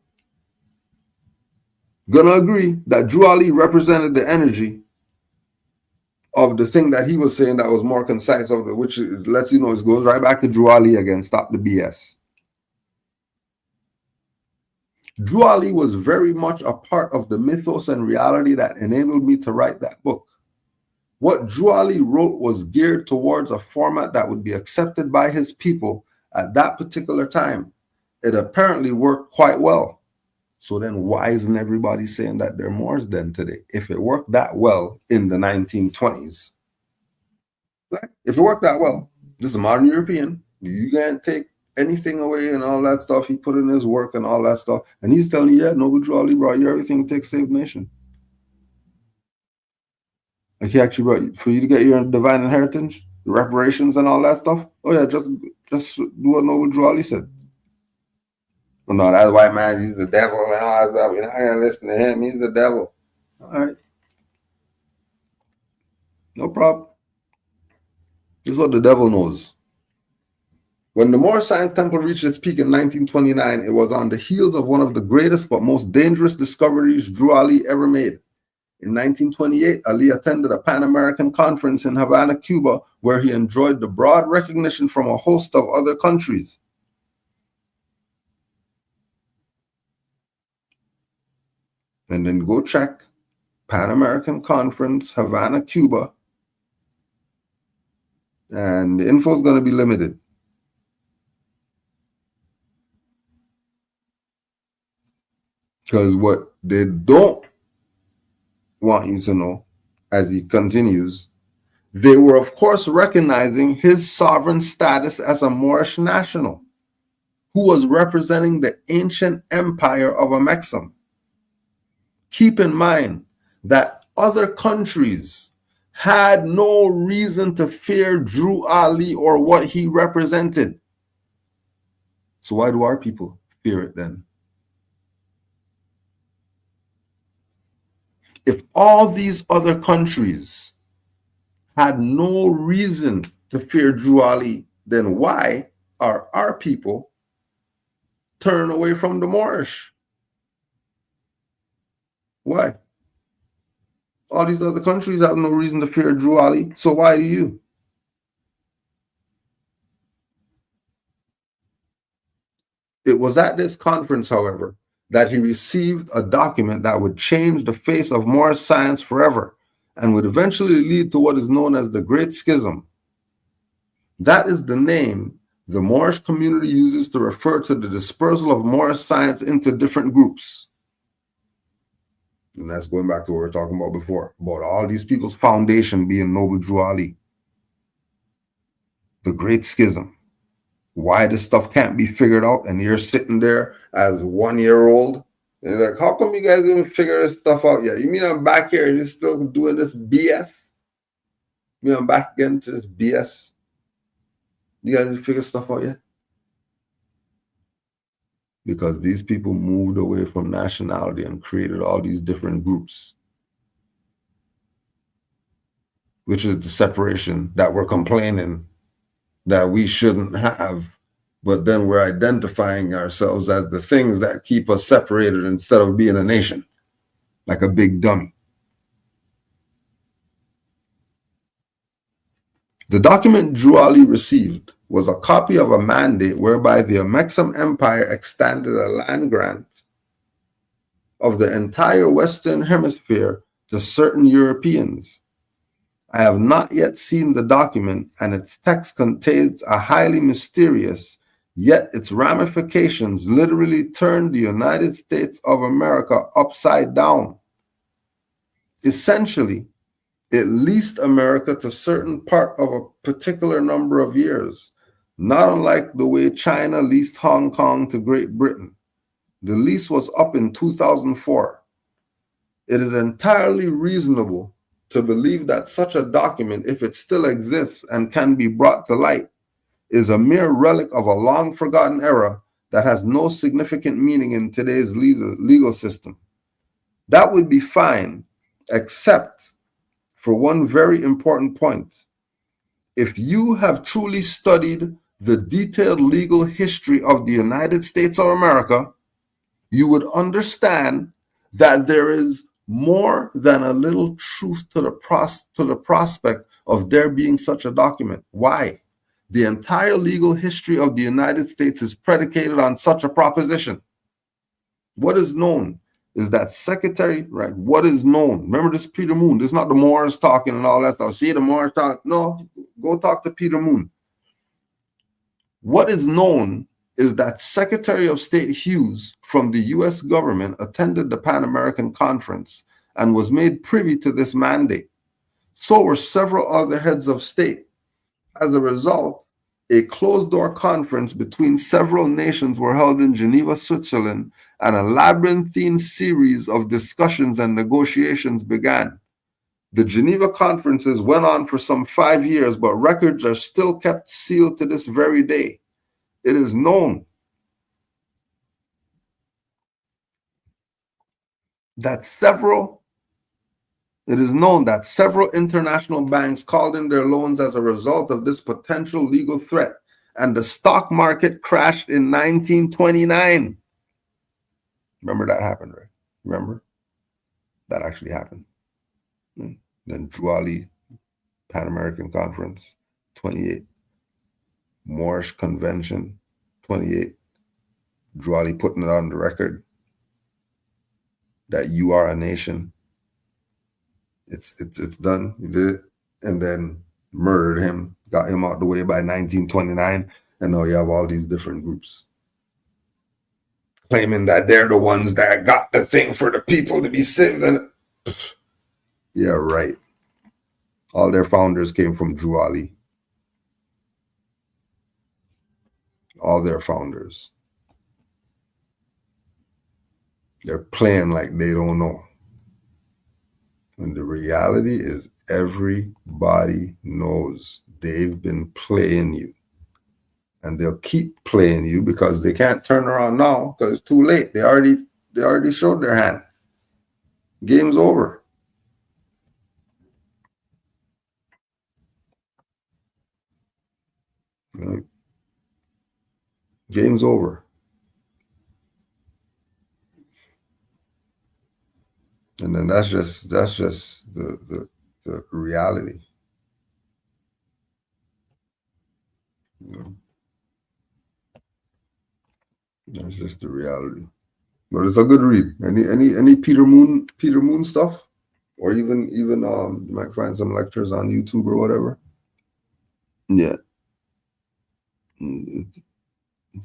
going to agree that Drew Ali represented the energy of the thing that he was saying that was more concise, which lets you know it goes right back to Drew Ali again. Stop the BS. Drew Ali was very much a part of the mythos and reality that enabled me to write that book. What Drew Ali wrote was geared towards a format that would be accepted by his people at that particular time. It apparently worked quite well. So then why isn't everybody saying that they're Moors then today? If it worked that well in the 1920s. Right? If it worked that well, this is a modern European. You can't take anything away and all that stuff he put in his work and all that stuff. And he's telling you, yeah, Noble Drew Ali brought you everything to take save the nation. Like he actually brought, for you to get your divine inheritance, reparations and all that stuff. Oh yeah, just do what Noble Drew Ali said. Well, no, that's white man, he's the devil and all that stuff. You're not going to listen to him. He's the devil. All right. No problem. This is what the devil knows. When the Moor Science Temple reached its peak in 1929, it was on the heels of one of the greatest but most dangerous discoveries Drew Ali ever made. In 1928, Ali attended a Pan-American conference in Havana, Cuba, where he enjoyed the broad recognition from a host of other countries. And then go check Pan-American Conference, Havana, Cuba. And the info is going to be limited. Because what they don't want you to know, as he continues, they were, of course, recognizing his sovereign status as a Moorish national who was representing the ancient empire of Amexem. Keep in mind that other countries had no reason to fear Drew Ali or what he represented. So why do our people fear it then? If all these other countries had no reason to fear Drew Ali, then why are our people turn away from the Moorish? Why? All these other countries have no reason to fear Drew Ali, so why do you? It was at this conference, however, that he received a document that would change the face of Moorish science forever and would eventually lead to what is known as the Great Schism. That is the name the Moorish community uses to refer to the dispersal of Moorish science into different groups. And that's going back to what we were talking about before, about all these people's foundation being Noble Drew Ali. The Great Schism. Why this stuff can't be figured out, and you're sitting there as 1 year old, and you're like, how come you guys didn't figure this stuff out yet? You mean I'm back here and you're still doing this BS? You mean I'm back again to this BS? You guys didn't figure stuff out yet? Because these people moved away from nationality and created all these different groups, which is the separation that we're complaining that we shouldn't have, but then we're identifying ourselves as the things that keep us separated instead of being a nation, like a big dummy. The document Drew Ali received was a copy of a mandate whereby the Amexem Empire extended a land grant of the entire Western Hemisphere to certain Europeans. I have not yet seen the document, and its text contains a highly mysterious, yet its ramifications literally turned the United States of America upside down. Essentially, it leased America to certain part of a particular number of years, not unlike the way China leased Hong Kong to Great Britain. The lease was up in 2004. It is entirely reasonable to believe that such a document, if it still exists and can be brought to light, is a mere relic of a long forgotten era that has no significant meaning in today's legal system. That would be fine, except for one very important point. If you have truly studied the detailed legal history of the United States of America, you would understand that there is more than a little truth to the prospect of there being such a document. Why? The entire legal history of the United States is predicated on such a proposition. What is known is that what is known? Remember this Peter Moon. This is not the Moors talking and all that stuff. See the Moors talk? No, go talk to Peter Moon. What is known is that Secretary of State Hughes from the U.S. government attended the Pan American Conference and was made privy to this mandate. So were several other heads of state. As a result, a closed-door conference between several nations were held in Geneva, Switzerland, and a labyrinthine series of discussions and negotiations began. The Geneva conferences went on for some 5 years, but records are still kept sealed to this very day. It is known that several international banks called in their loans as a result of this potential legal threat, and the stock market crashed in 1929. Remember that happened, right? Remember? That actually happened. Then Drew Ali, Pan American Conference, 28. Moorish Convention, 28. Drew Ali putting it on the record that you are a nation. It's done. He did it. And then murdered him, got him out the way by 1929. And now you have all these different groups claiming that they're the ones that got the thing for the people to be sitting. Yeah, right. All their founders came from Drew Ali. All their founders. They're playing like they don't know. And the reality is everybody knows they've been playing you. And they'll keep playing you because they can't turn around now because it's too late. They already showed their hand. Game's over. Right? Game's over. And then that's just the reality. You know? That's just the reality. But it's a good read. Any Peter Moon stuff, or even you might find some lectures on YouTube or whatever. Yeah, it's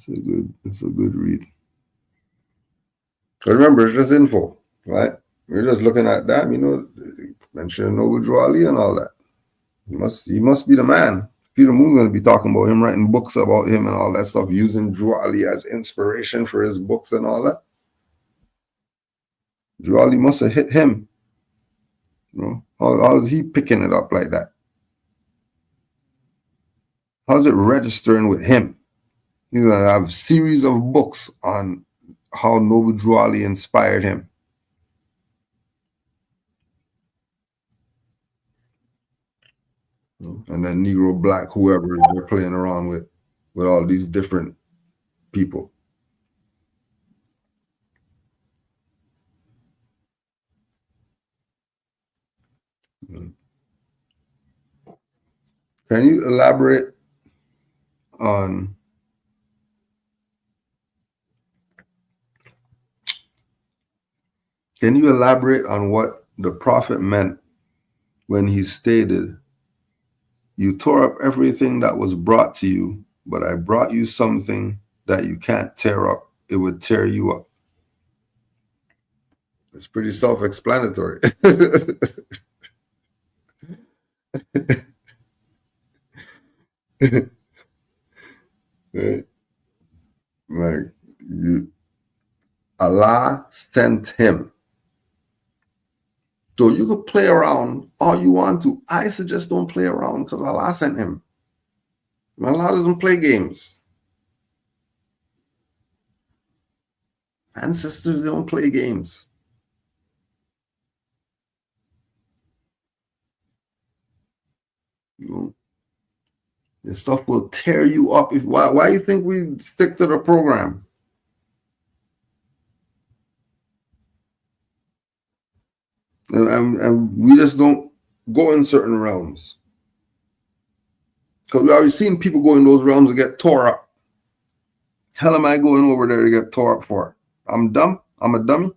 a good read. But remember, it's just info, right? We're just looking at that, mentioning Noble Drew Ali and all that. He must be the man. Peter Moon's going to be talking about him, writing books about him and all that stuff, using Drew Ali as inspiration for his books and all that. Drew Ali must have hit him. How is he picking it up like that? How's it registering with him? He's going to have a series of books on how Noble Drew Ali inspired him. And then Negro, Black, whoever they're playing around with all these different people. Can you elaborate on what the Prophet meant when he stated, "You tore up everything that was brought to you, but I brought you something that you can't tear up. It would tear you up." It's pretty self-explanatory. Like Allah sent him. So you could play around all you want to. I suggest don't play around because Allah sent him. Allah doesn't play games. Ancestors, they don't play games. This stuff will tear you up. Why do you think we stick to the program? And we just don't go in certain realms. Because we already seen people go in those realms and get tore up. Hell am I going over there to get tore up for? I'm dumb? I'm a dummy?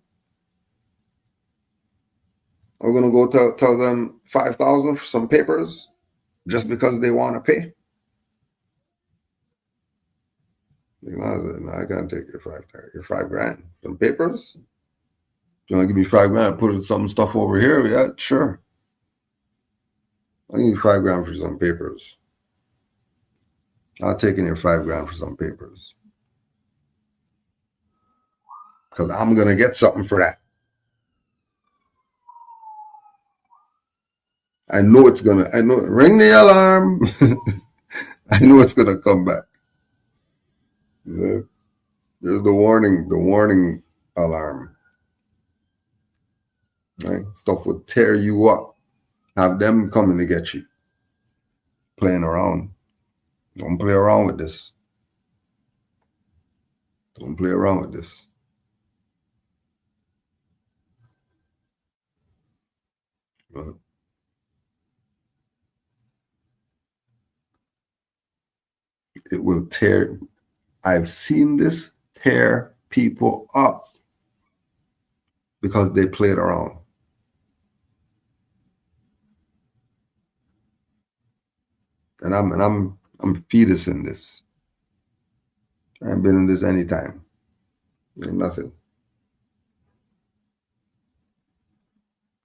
I'm going to go tell them $5,000 for some papers just because they want to pay? No, I can't take your $5,000. Some papers? You want to give me $5,000? Put some stuff over here? Yeah, sure. I'll give you $5,000 for some papers. I'll take in your $5,000 for some papers. Because I'm going to get something for that. I know ring the alarm. I know it's going to come back. Yeah. There's the warning alarm. Right? Stuff will tear you up. Have them coming to get you. Playing around. Don't play around with this. Don't play around with this. It will tear. I've seen this tear people up because they played around. And I'm fetus in this. I haven't been in this anytime. Nothing.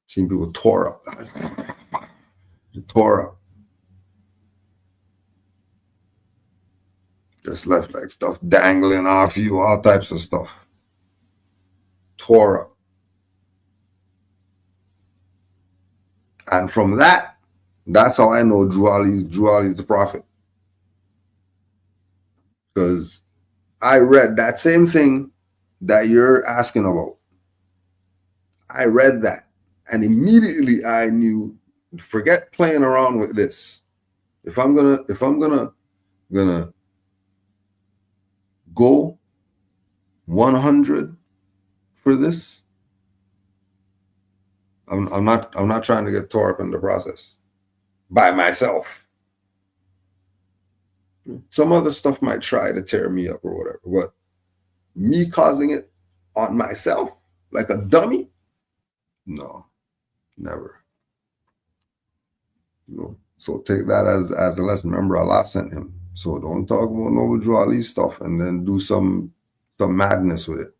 Seen people tore up. Tore up. Just left like stuff dangling off you, all types of stuff. Tore up. And from that's how I know Drew Ali's the prophet. Because I read that same thing that you're asking about. I read that. And immediately I knew, forget playing around with this. If I'm gonna go 100 for this, I'm not trying to get tore up in the process by myself. Some other stuff might try to tear me up or whatever, but me causing it on myself like a dummy? No, never. No. So take that as a lesson. Remember, Allah sent him. So don't talk about no Drew Ali stuff and then do some madness with it.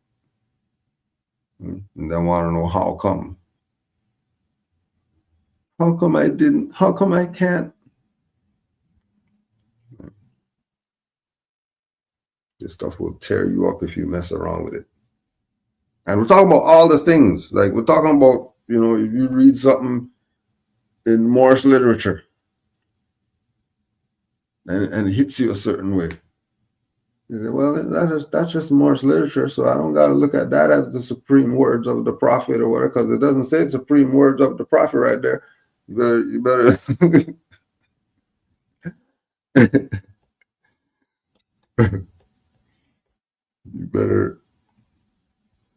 And then want to know how come. How come I didn't? How come I can't? This stuff will tear you up if you mess around with it. And we're talking about all the things. Like we're talking about, if you read something in Moorish literature and it hits you a certain way. You say, well, that's just Moorish literature, so I don't got to look at that as the supreme words of the prophet or whatever, because it doesn't say supreme words of the prophet right there. You better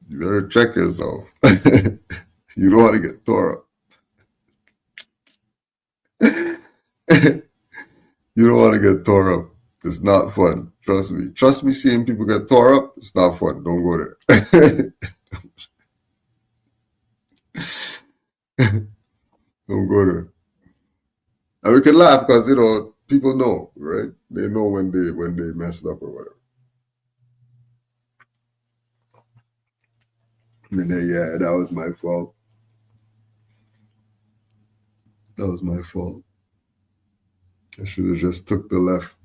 you better check yourself. You don't want to get tore up. You don't want to get tore up. It's not fun. Trust me. Trust me, seeing people get tore up, it's not fun. Don't go there. Don't go there. And we can laugh because, people know, right? They know when they messed up or whatever. And then, yeah, that was my fault. That was my fault. I should have just took the left.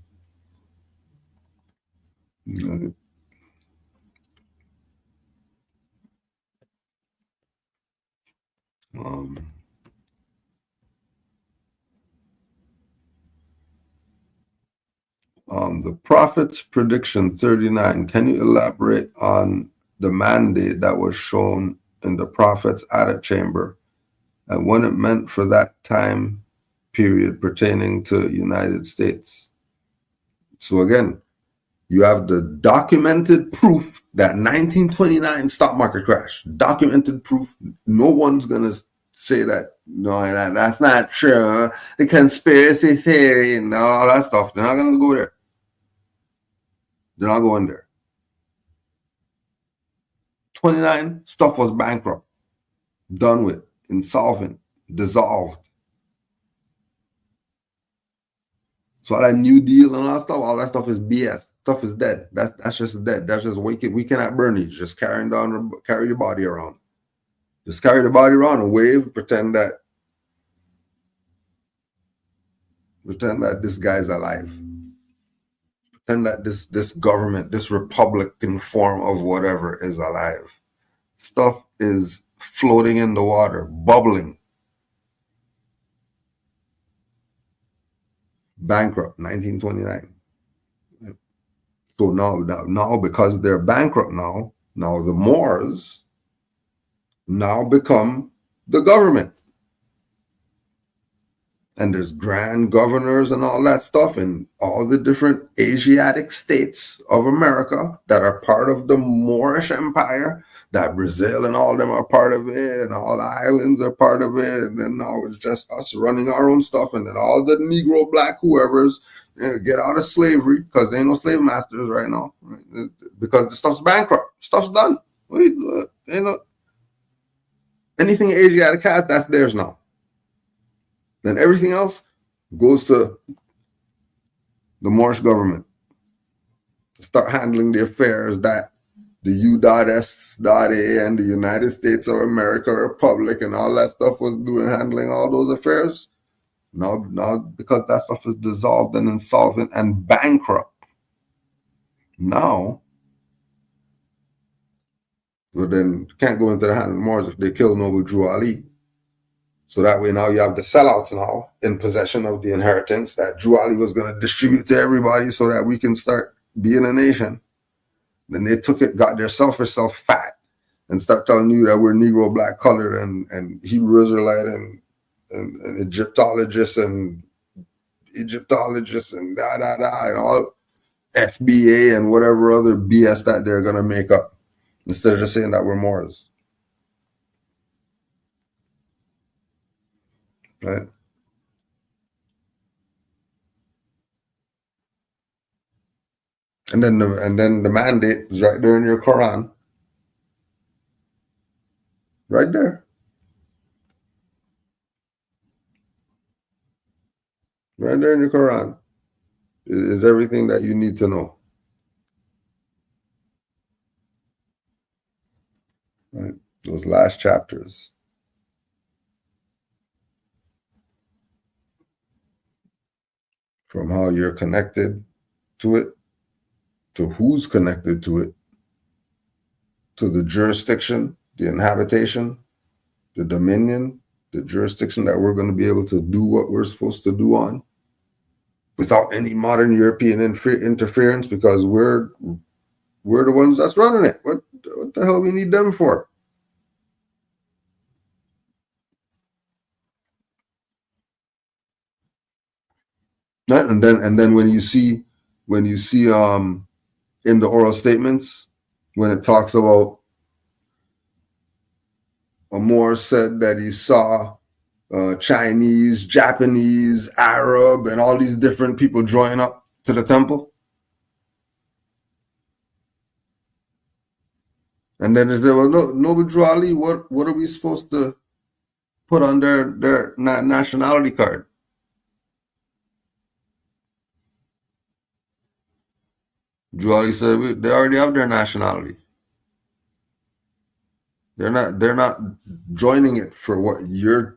Right. The Prophet's prediction 39. Can you elaborate on the mandate that was shown in the Prophet's antechamber and what it meant for that time period pertaining to United States? So again, you have the documented proof that 1929 stock market crash. Documented proof. No one's going to say that, no, that's not true. The conspiracy theory and all that stuff. They're not going to go there. They're not going there. 29, stuff was bankrupt, done with, insolvent, dissolved. So all that New Deal and all that stuff is BS. Stuff is dead. That's just dead. That's just we cannot burn it. Just carry the body around. Just carry the body around and wave, pretend that this guy's alive. Pretend that this government, this Republican form of whatever is alive. Stuff is floating in the water, bubbling. Bankrupt, 1929. So now because they're bankrupt now the Moors now become the government. And there's grand governors and all that stuff in all the different Asiatic states of America that are part of the Moorish Empire, that Brazil and all them are part of it, and all the islands are part of it, and then now it's just us running our own stuff, and then all the Negro, Black, whoever's get out of slavery, because there ain't no slave masters right now, right? Because the stuff's bankrupt. Stuff's done. Anything Asiatic has, that's theirs now. Then everything else goes to the Moorish government to start handling the affairs that the U.S.A. and the United States of America Republic and all that stuff was doing, handling all those affairs. Now, because that stuff is dissolved and insolvent and bankrupt. Now, well then can't go into the hand of the Moors if they kill Noble Drew Ali. So that way now you have the sellouts now in possession of the inheritance that Drew Ali was going to distribute to everybody so that we can start being a nation. Then they took it, got their selfish self fat, and start telling you that we're Negro, Black, colored, and Hebrew Israelite, and Egyptologists and da and all. FBA and whatever other BS that they're going to make up instead of just saying that we're Moors. Right? And then the mandate is right there in your Quran. Right there. Right there in your Quran is everything that you need to know. Right? Those last chapters. From how you're connected to it, to who's connected to it, to the jurisdiction, the inhabitation, the dominion, the jurisdiction that we're going to be able to do what we're supposed to do on without any modern European interference, because we're the ones that's running it. What the hell we need them for? Right? And then when you see in the oral statements, when it talks about Moor said that he saw Chinese, Japanese, Arab, and all these different people join up to the temple. And then they said, well, no, Noble Drew Ali, what are we supposed to put on their nationality card? Drew Ali said, they already have their nationality. They're not joining it for what you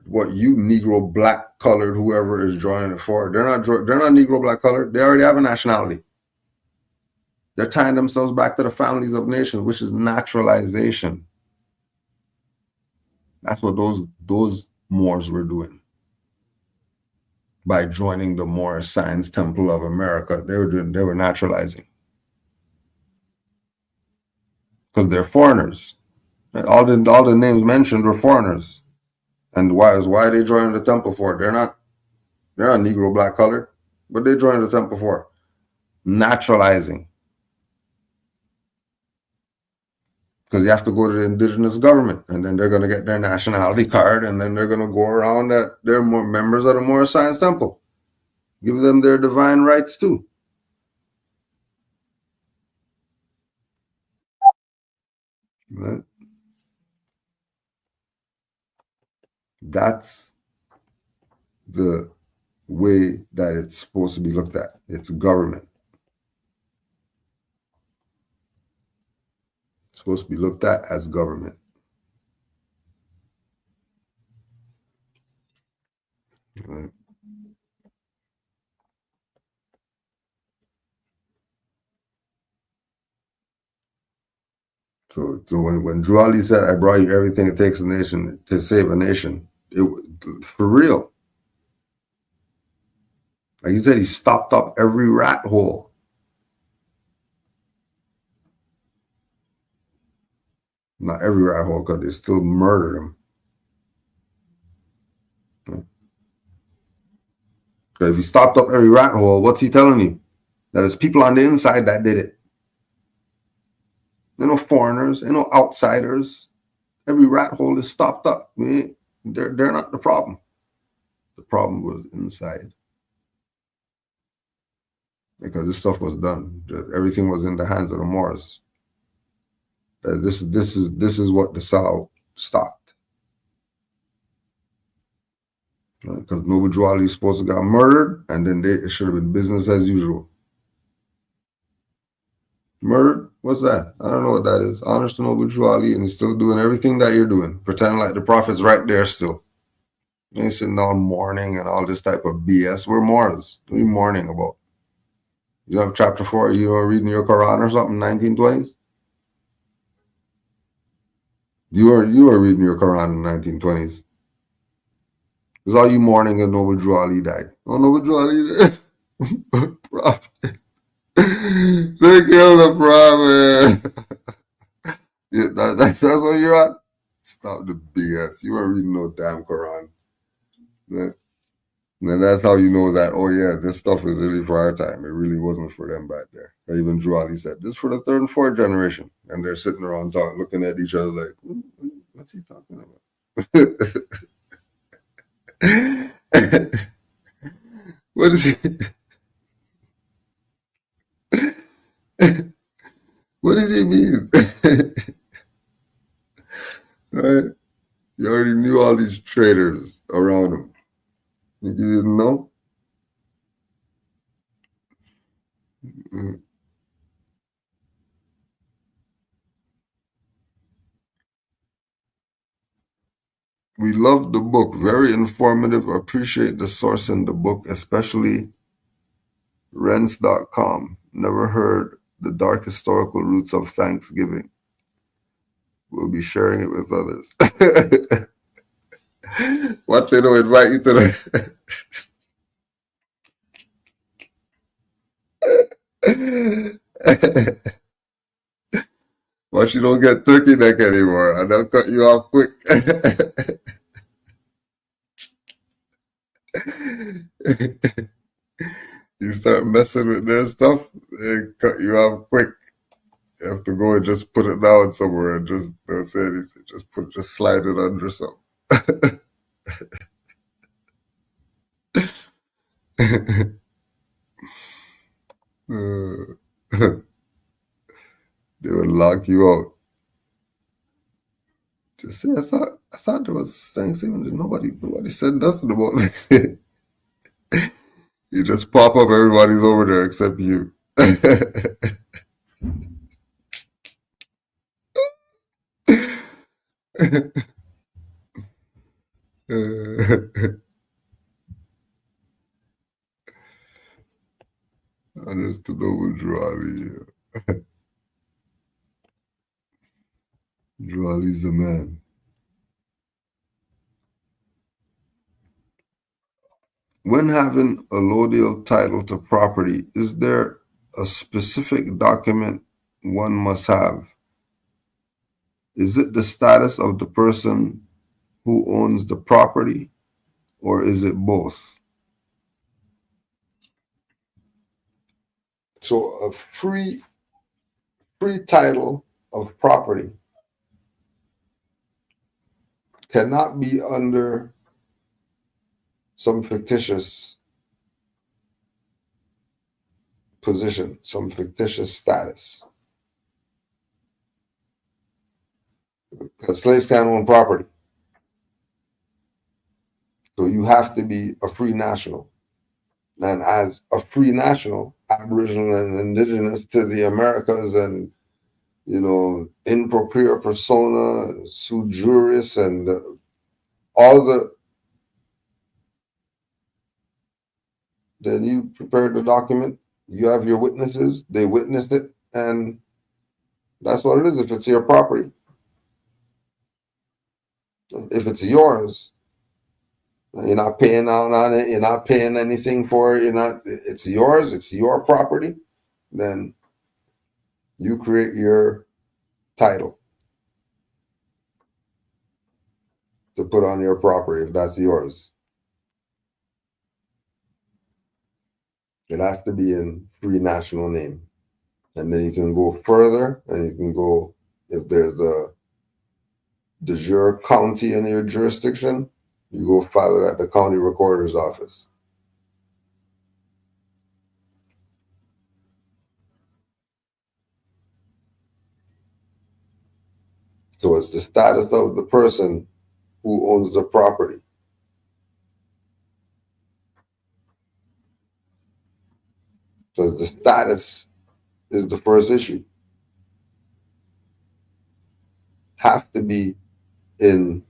Negro, black, colored, whoever is joining it for. They're not Negro, black, colored. They already have a nationality. They're tying themselves back to the families of nations, which is naturalization. That's what those Moors were doing by joining the Moor Science Temple of America. They were naturalizing because they're foreigners. All the names mentioned were foreigners. And why are they joining the temple for? They're not Negro, black, colored, but they joined the temple for naturalizing. Because you have to go to the indigenous government, and then they're going to get their nationality card, and then they're going to go around that they're more members of the Moor Science Temple. Give them their divine rights too. Right? That's the way that it's supposed to be looked at. It's government. It's supposed to be looked at as government. Right? So when Drew Ali said, "I brought you everything it takes a nation to save a nation," for real. Like he said, he stopped up every rat hole. Not every rat hole, because they still murdered him. Because if he stopped up every rat hole, what's he telling you? That it's people on the inside that did it. There are no foreigners, there are no outsiders. Every rat hole is stopped up. They're not the problem. The problem was inside. Because this stuff was done. Everything was in the hands of the Moors. This is what the sellout stopped. Because Noble Drew Ali is supposed to got murdered, and then it should have been business as usual. Murdered? What's that? I don't know what that is. Honors to Noble Drew Ali, and he's still doing everything that you're doing, pretending like the prophet's right there still. And he's sitting down mourning and all this type of BS. We're Moors. What are you mourning about? You have chapter 4, you are reading your Quran or something, 1920s? You are reading your Quran in the 1920s. Because all you mourning is Noble Drew Ali died. Oh, Noble Drew Ali died. Prophet. They killed the prophet. Yeah, that's what you're at? Stop the BS. You weren't reading no damn Quran. Right? And that's how you know that, oh yeah, this stuff is really for our time. It really wasn't for them back there. Even Drew Ali said, this is for the third and fourth generation. And they're sitting around talking, looking at each other like, what's he talking about? What is he? What does he mean? Right? You already knew all these traders around him. You didn't know? Mm. We loved the book. Very informative. Appreciate the source in the book, especially Rents.com. Never heard the dark historical roots of Thanksgiving. We'll be sharing it with others. What they don't invite you to the Watch you don't get turkey neck anymore, and they'll cut you off quick. You start messing with their stuff, they cut you off quick. You have to go and just put it down somewhere and just don't say anything. Just slide it under something. They would lock you out. Just say, I thought there was Thanksgiving. Nobody said nothing about it. You just pop up, everybody's over there except you. Understood over Drew Ali. Drew Ali's the man. When having a allodial title to property, is there a specific document one must have? Is it the status of the person who owns the property, or is it both? So a free title of property cannot be under some fictitious position, some fictitious status. Because slaves can't own property. So you have to be a free national. And as a free national, Aboriginal and Indigenous to the Americas and, in propria persona, sui juris, and then you prepare the document, you have your witnesses, they witnessed it, and that's what it is if it's your property. If it's yours, you're not paying out on it, you're not paying anything for it, it's yours, it's your property, then you create your title to put on your property if that's yours. It has to be in free national name. And then you can go further and you can go, if there's a de jure county in your jurisdiction, you go file it at the county recorder's office. So it's the status of the person who owns the property. Because the status is the first issue. Have to be in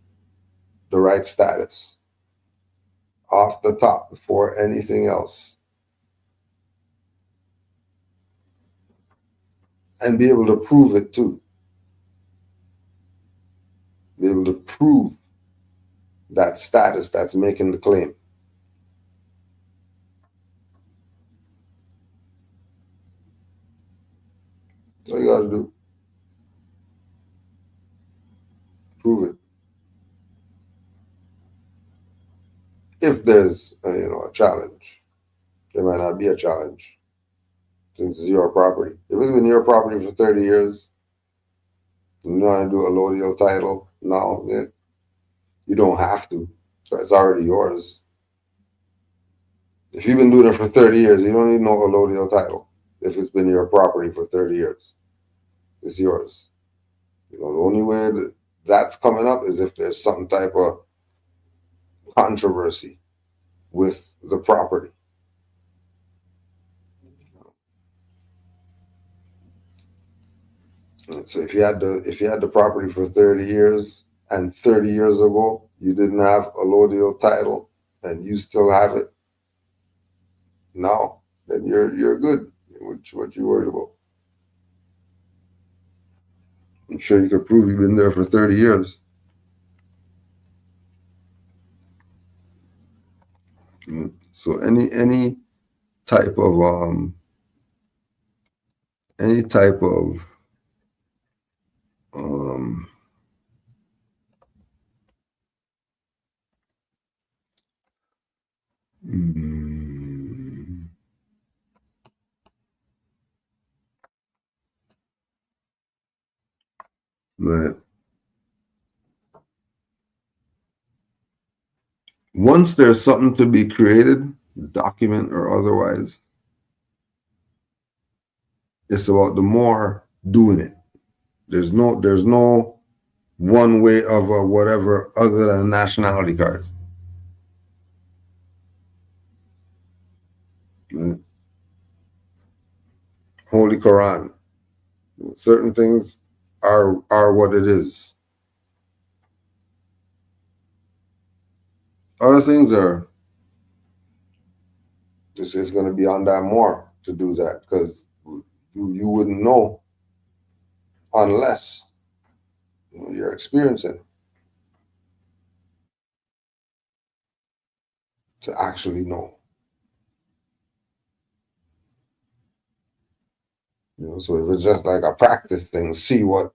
the right status off the top before anything else. And be able to prove it too. Be able to prove that status that's making the claim. That's all you got to do. Prove it. if there's a challenge. There might not be a challenge since it's your property. If it's been your property for 30 years, you want to do a allodial title now, you don't have to. So it's already yours. If you've been doing it for 30 years, you don't need no allodial title. If it's been your property for 30 years, it's yours. The only way that's coming up is if there's some type of controversy with the property. And so if you had the property for 30 years and 30 years ago you didn't have allodial title and you still have it now, then you're good. What you worried about? I'm sure you could prove you've been there for 30 years. So any type of right. Once there's something to be created, document or otherwise, it's about the more doing it. There's no one way of whatever other than a nationality card. Right. Holy Quran. Certain things are what it is. Other things are it's going to be on that more to do that, because you wouldn't know unless you're experiencing it to actually know. So if it's just like a practice thing, see what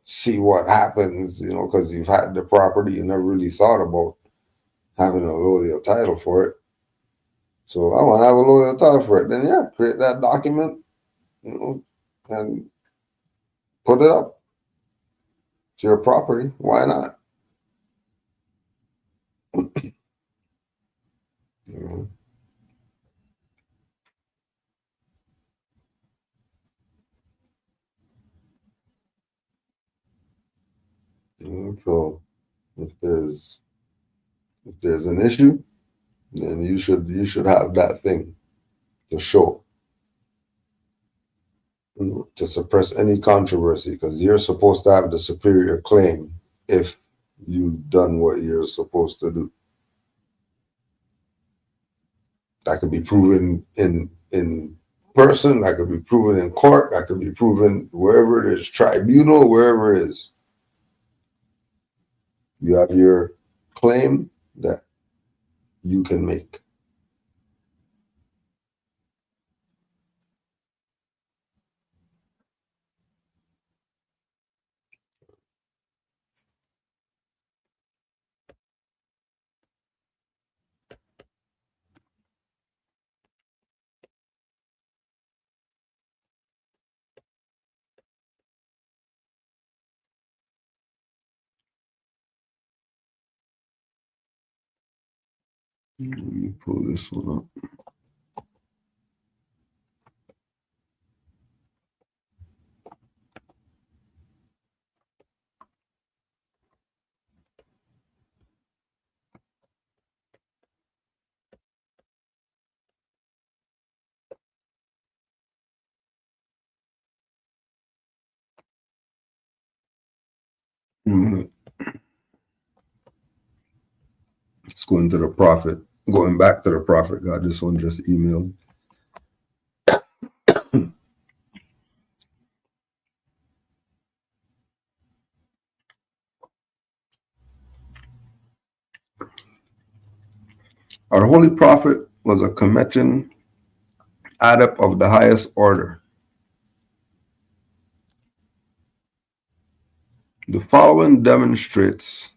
happens, because you've had the property, you never really thought about having a allodial title for it. So I want to have a allodial title for it. Then create that document, and put it up. It's your property. Why not? So if there's an issue, then you should have that thing to show, to suppress any controversy, because you're supposed to have the superior claim if you've done what you're supposed to do. That could be proven in person, that could be proven in court, that could be proven wherever it is, tribunal, wherever it is. You have your claim that you can make. Let me pull this one up. Let's go into the prophet. Going back to the prophet, God, this one just emailed. Our holy prophet was a Comechan adept of the highest order. The following demonstrates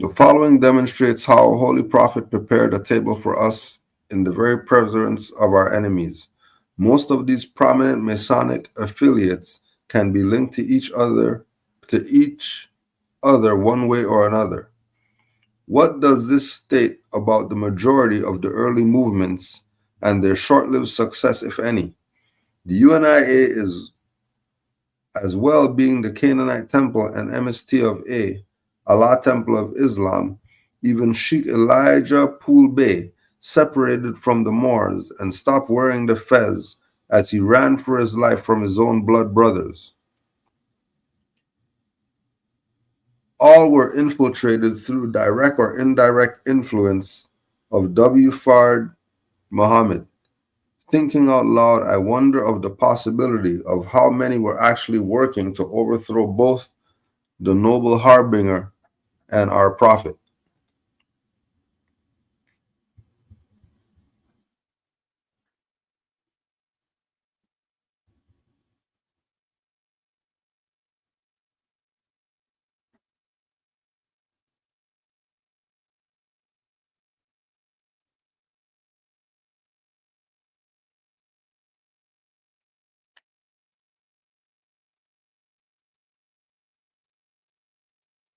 The following demonstrates how Holy Prophet prepared a table for us in the very presence of our enemies. Most of these prominent Masonic affiliates can be linked to each other one way or another. What does this state about the majority of the early movements and their short-lived success, if any? The UNIA is as well being the Canaanite Temple and MST of Allah Temple of Islam, even Sheikh Elijah Pool Bey separated from the Moors and stopped wearing the fez as he ran for his life from his own blood brothers. All were infiltrated through direct or indirect influence of W. Fard Muhammad. Thinking out loud, I wonder of the possibility of how many were actually working to overthrow both the noble harbinger and our prophet.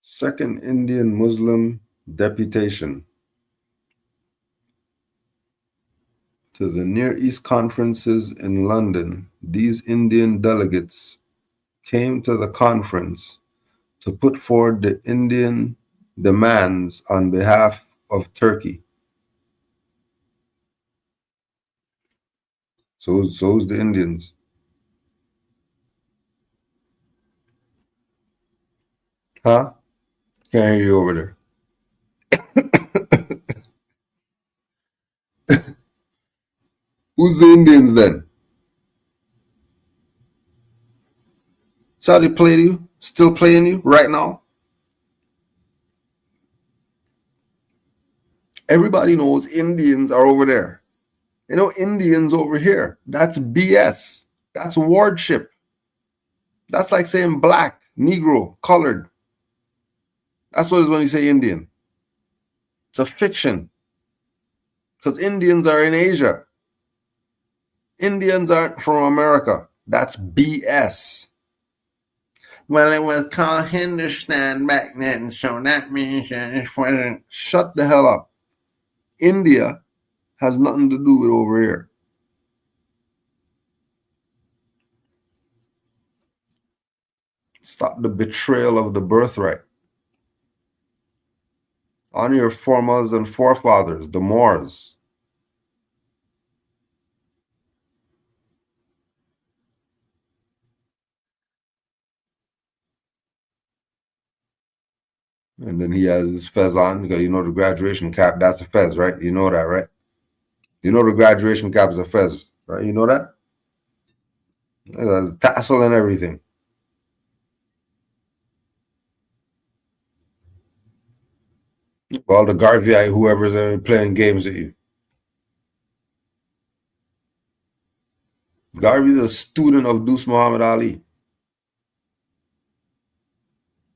Second Indian Muslim deputation to the Near East conferences in London. These Indian delegates came to the conference to put forward the Indian demands on behalf of Turkey. So's the Indians. Huh? Can't hear you over there. Who's the Indians then? So they play you? Still playing you right now? Everybody knows Indians are over there. You know, Indians over here. That's BS. That's wardship. That's like saying black, Negro, colored. That's what it is when you say Indian. It's a fiction. Because Indians are in Asia. Indians aren't from America. That's BS. Well, it was called Hindustan back then, so that means it wasn't. Shut the hell up. India has nothing to do with over here. Stop the betrayal of the birthright. Honor your foremothers and forefathers, the Moors. And then he has his fez on because you know the graduation cap, that's a fez, right? You know that, right? You know the graduation cap is a fez, right? You know that? There's a tassel and everything. All the Garvey, whoever's playing games at you. Garvey's a student of Deuce Muhammad Ali.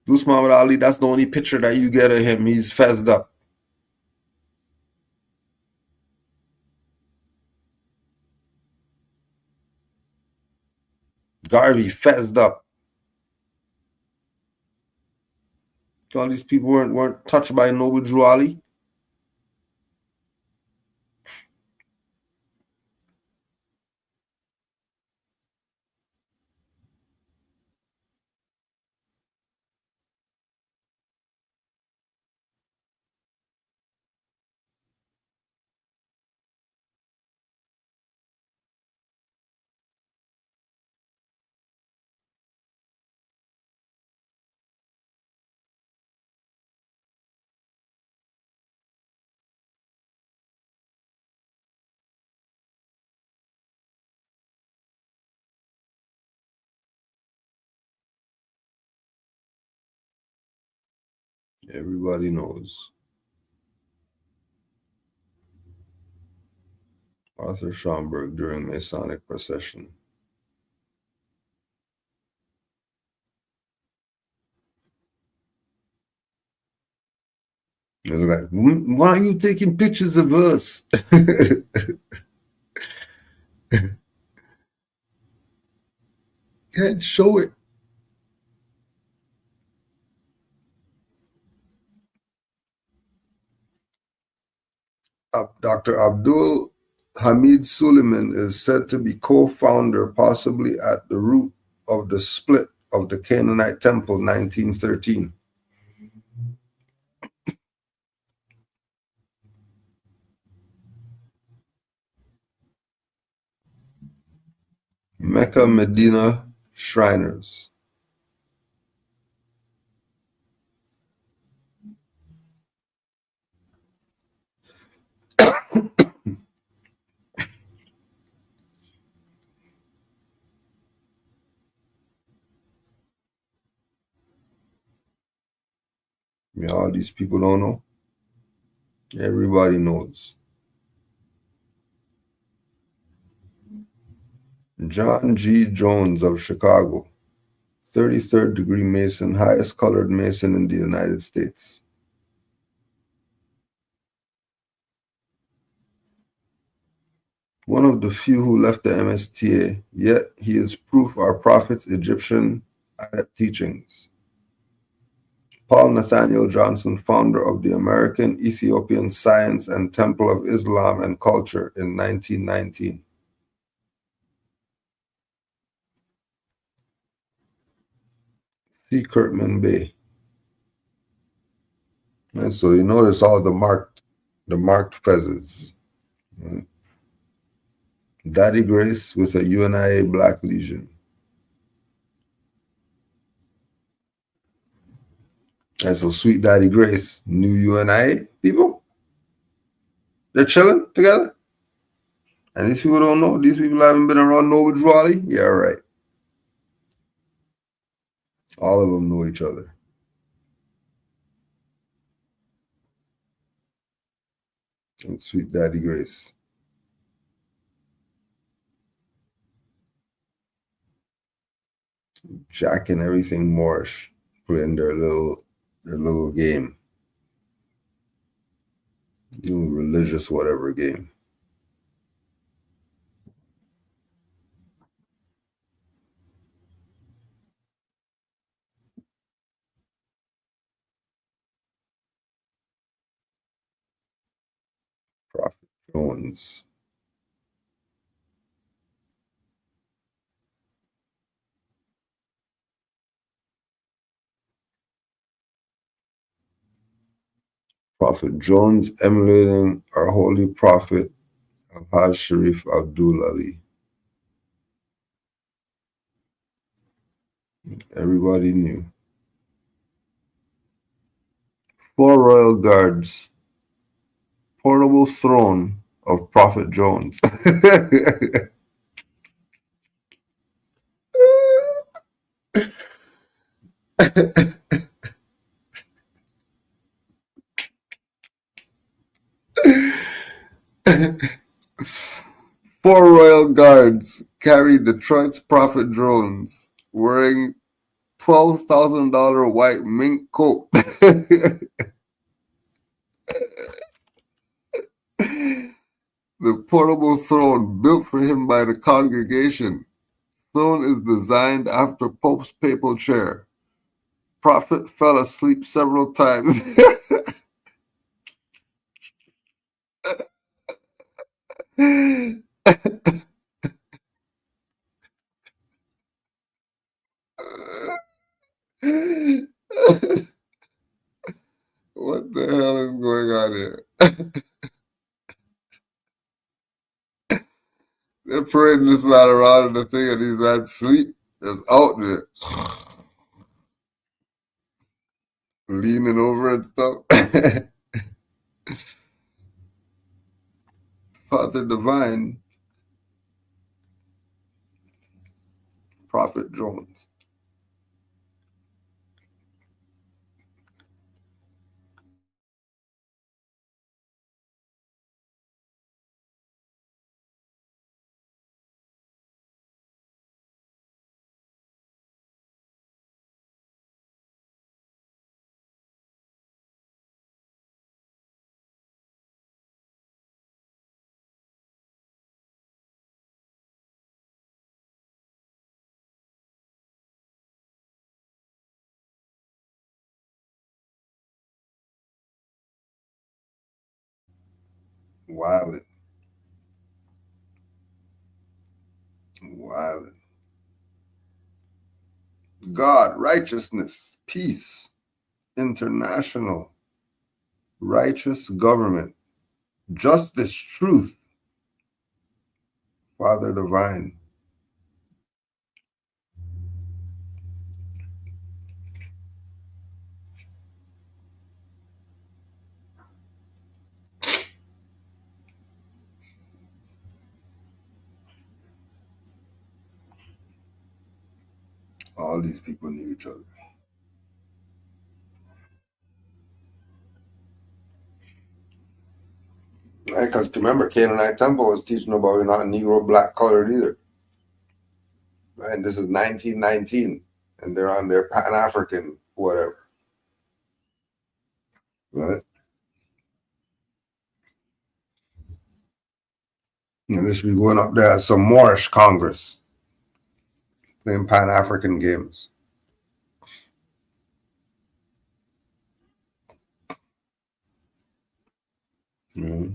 Deuce Muhammad Ali, that's the only picture that you get of him. He's fezzed up. Garvey fezzed up. All these people weren't touched by Noble Drew Ali. Everybody knows. Arthur Schomburg during Masonic procession. It was like, why are you taking pictures of us? Can't show it. Dr. Abdul Hamid Suleiman is said to be co-founder, possibly at the root of the split of the Canaanite Temple 1913. Mecca Medina Shriners. All these people don't know. Everybody knows. John G. Jones of Chicago, 33rd degree Mason, highest colored Mason in the United States. One of the few who left the MSTA, yet he is proof our prophet's Egyptian adept teachings. Paul Nathaniel Johnson, founder of the American Ethiopian Science and Temple of Islam and Culture in 1919. C. Kirkman Bay. And so you notice all the marked fezzes. Daddy Grace with a UNIA black legion. And so Sweet Daddy Grace, new UNIA people, they're chilling together. And these people don't know. These people haven't been around Noble Drawley. Yeah, right. All of them know each other. And Sweet Daddy Grace. Jack and everything Moorish playing their little game. Little religious whatever game. Prophet Jones. Prophet Jones emulating our holy prophet Al-Hajj Sharif Abdul Ali. Everybody knew. 4 royal guards. Portable throne of Prophet Jones. 4 royal guards carried Detroit's Prophet Jones wearing $12,000 white mink coat. The portable throne built for him by the congregation. Throne is designed after Pope's papal chair. Prophet fell asleep several times. What the hell is going on here? They're parading this man around in the thing and these man sleep. Just out there. Leaning over and stuff. Father Divine, Prophet Jones. Wildin'. Wildin'. God, righteousness, peace, international, righteous government, justice, truth, Father divine. All these people knew each other. Right? Because remember, Canaanite Temple was teaching about you're not Negro black colored either. Right? This is 1919, and they're on their Pan African whatever. Right? And they should be going up there at some Moorish Congress, playing Pan African games. Mm-hmm.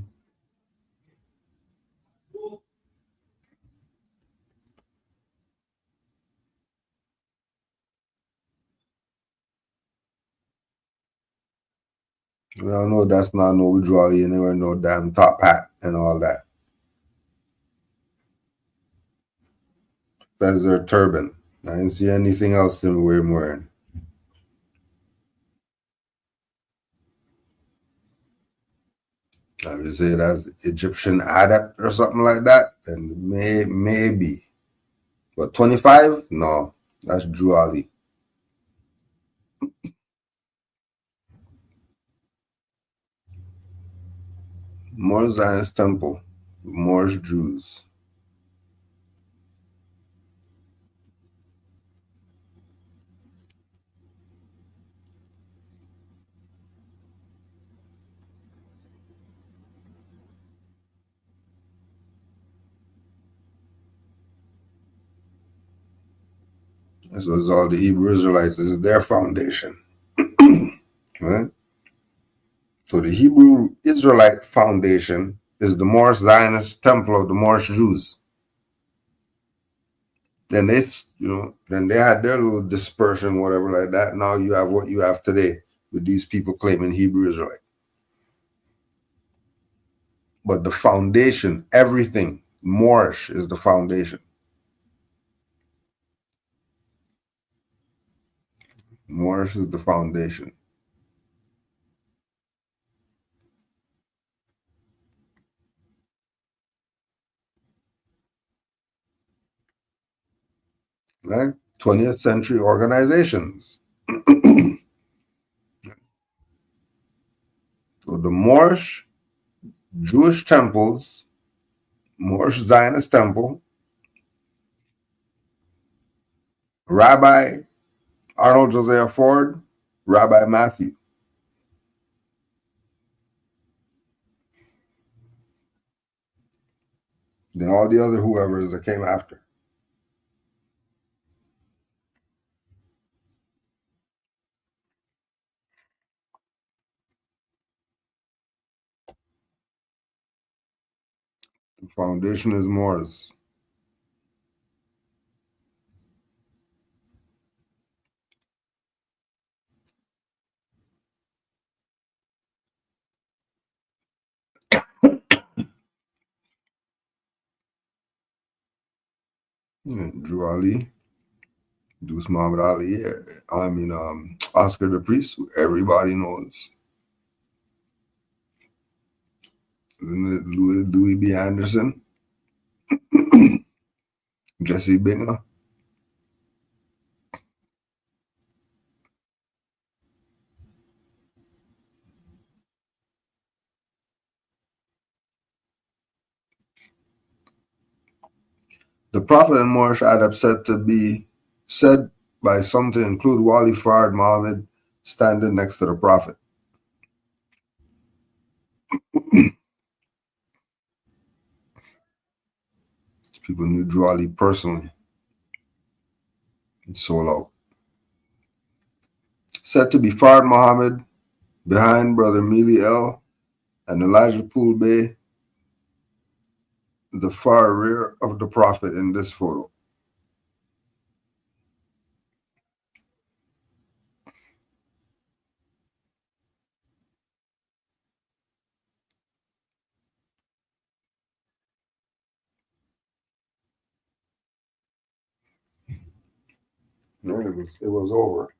We all know that's not no jolly anywhere, no damn top hat and all that. That's their turban. I didn't see anything else them wearing. I would say that's Egyptian adept or something like that, then maybe. But 25? No, that's Drew Ali. Moor Zionist Temple, Moorish Jews. This was all the Hebrew Israelites. This is their foundation. Right? So the Hebrew Israelite foundation is the Moorish Zionist Temple of the Moorish Jews. Then they had their little dispersion, whatever like that. Now you have what you have today with these people claiming Hebrew Israelite. But the foundation, everything, Moorish is the foundation. Moorish is the foundation. Right? 20th century organizations. So the Moorish Jewish temples, Moorish Zionist Temple, Rabbi Arnold Josiah Ford, Rabbi Matthew. Then all the other whoever's that came after. The foundation is Moors. Drew Ali, Deuce Muhammad Ali, Oscar the Priest, who everybody knows. Louis B. Anderson, Jesse Binger. The Prophet and Moorish adab said by some to include Wali Fard Muhammad standing next to the Prophet. People knew Drew Ali personally. He sold out. Said to be Fard Muhammad behind Brother Mili El and Elijah Pool Bay the far rear of the Prophet in this photo. No, it was over.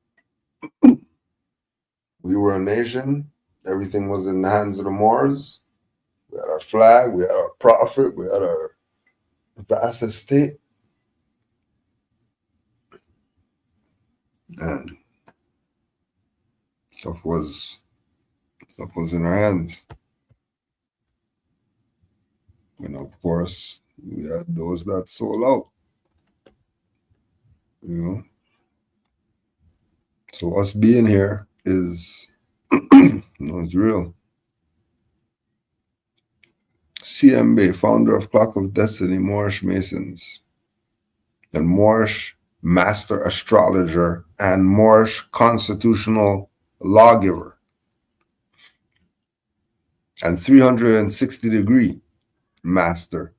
We were a nation. Everything was in the hands of the Moors. We had our flag. We had our Prophet. We had our vast estate. And stuff was in our hands. And of course, we had those that sold out. You know. So us being here is it's real. CMB, founder of Clock of Destiny, Moorish Masons, and Moorish master astrologer and Moorish constitutional lawgiver, and 360-degree master.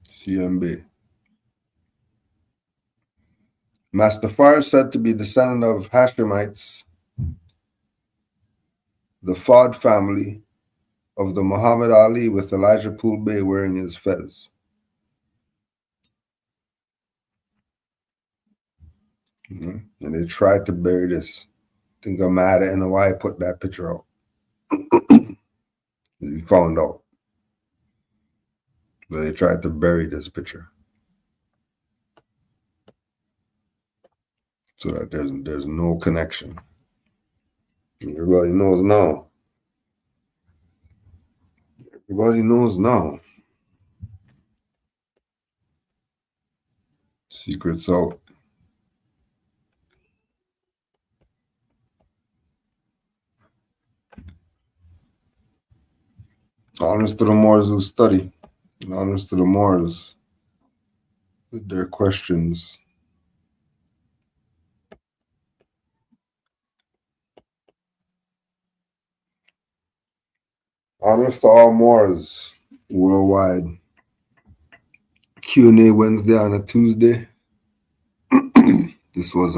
CMB. Master Far said to be descendant of Hashemites, the Fard family of the Muhammad Ali, with Elijah Pool Bey wearing his fez. And they tried to bury this. I think I'm mad at why I put that picture out. He found out. But they tried to bury this picture. So that there's no connection. Everybody knows now. Everybody knows now. Secrets out. Honest to the Moors who study, and honest to the Moors with their questions. Honest to all Moors worldwide. Q&A Wednesday on a Tuesday. This was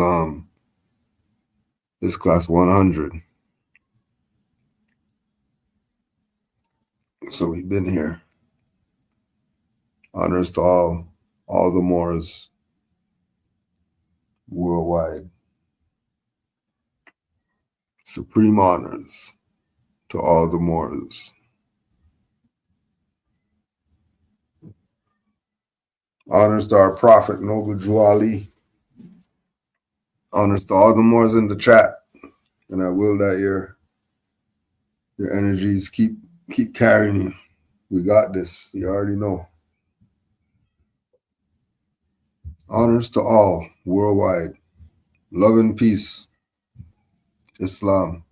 this class 100. So we've been here. Honors to all the Moors worldwide. Supreme honors to all the Moors. Honors to our Prophet, Noble Jew Ali. Honors to all the Moors in the chat. And I will that your energies keep carrying you. We got this. You already know. Honors to all worldwide. Love and peace. Islam.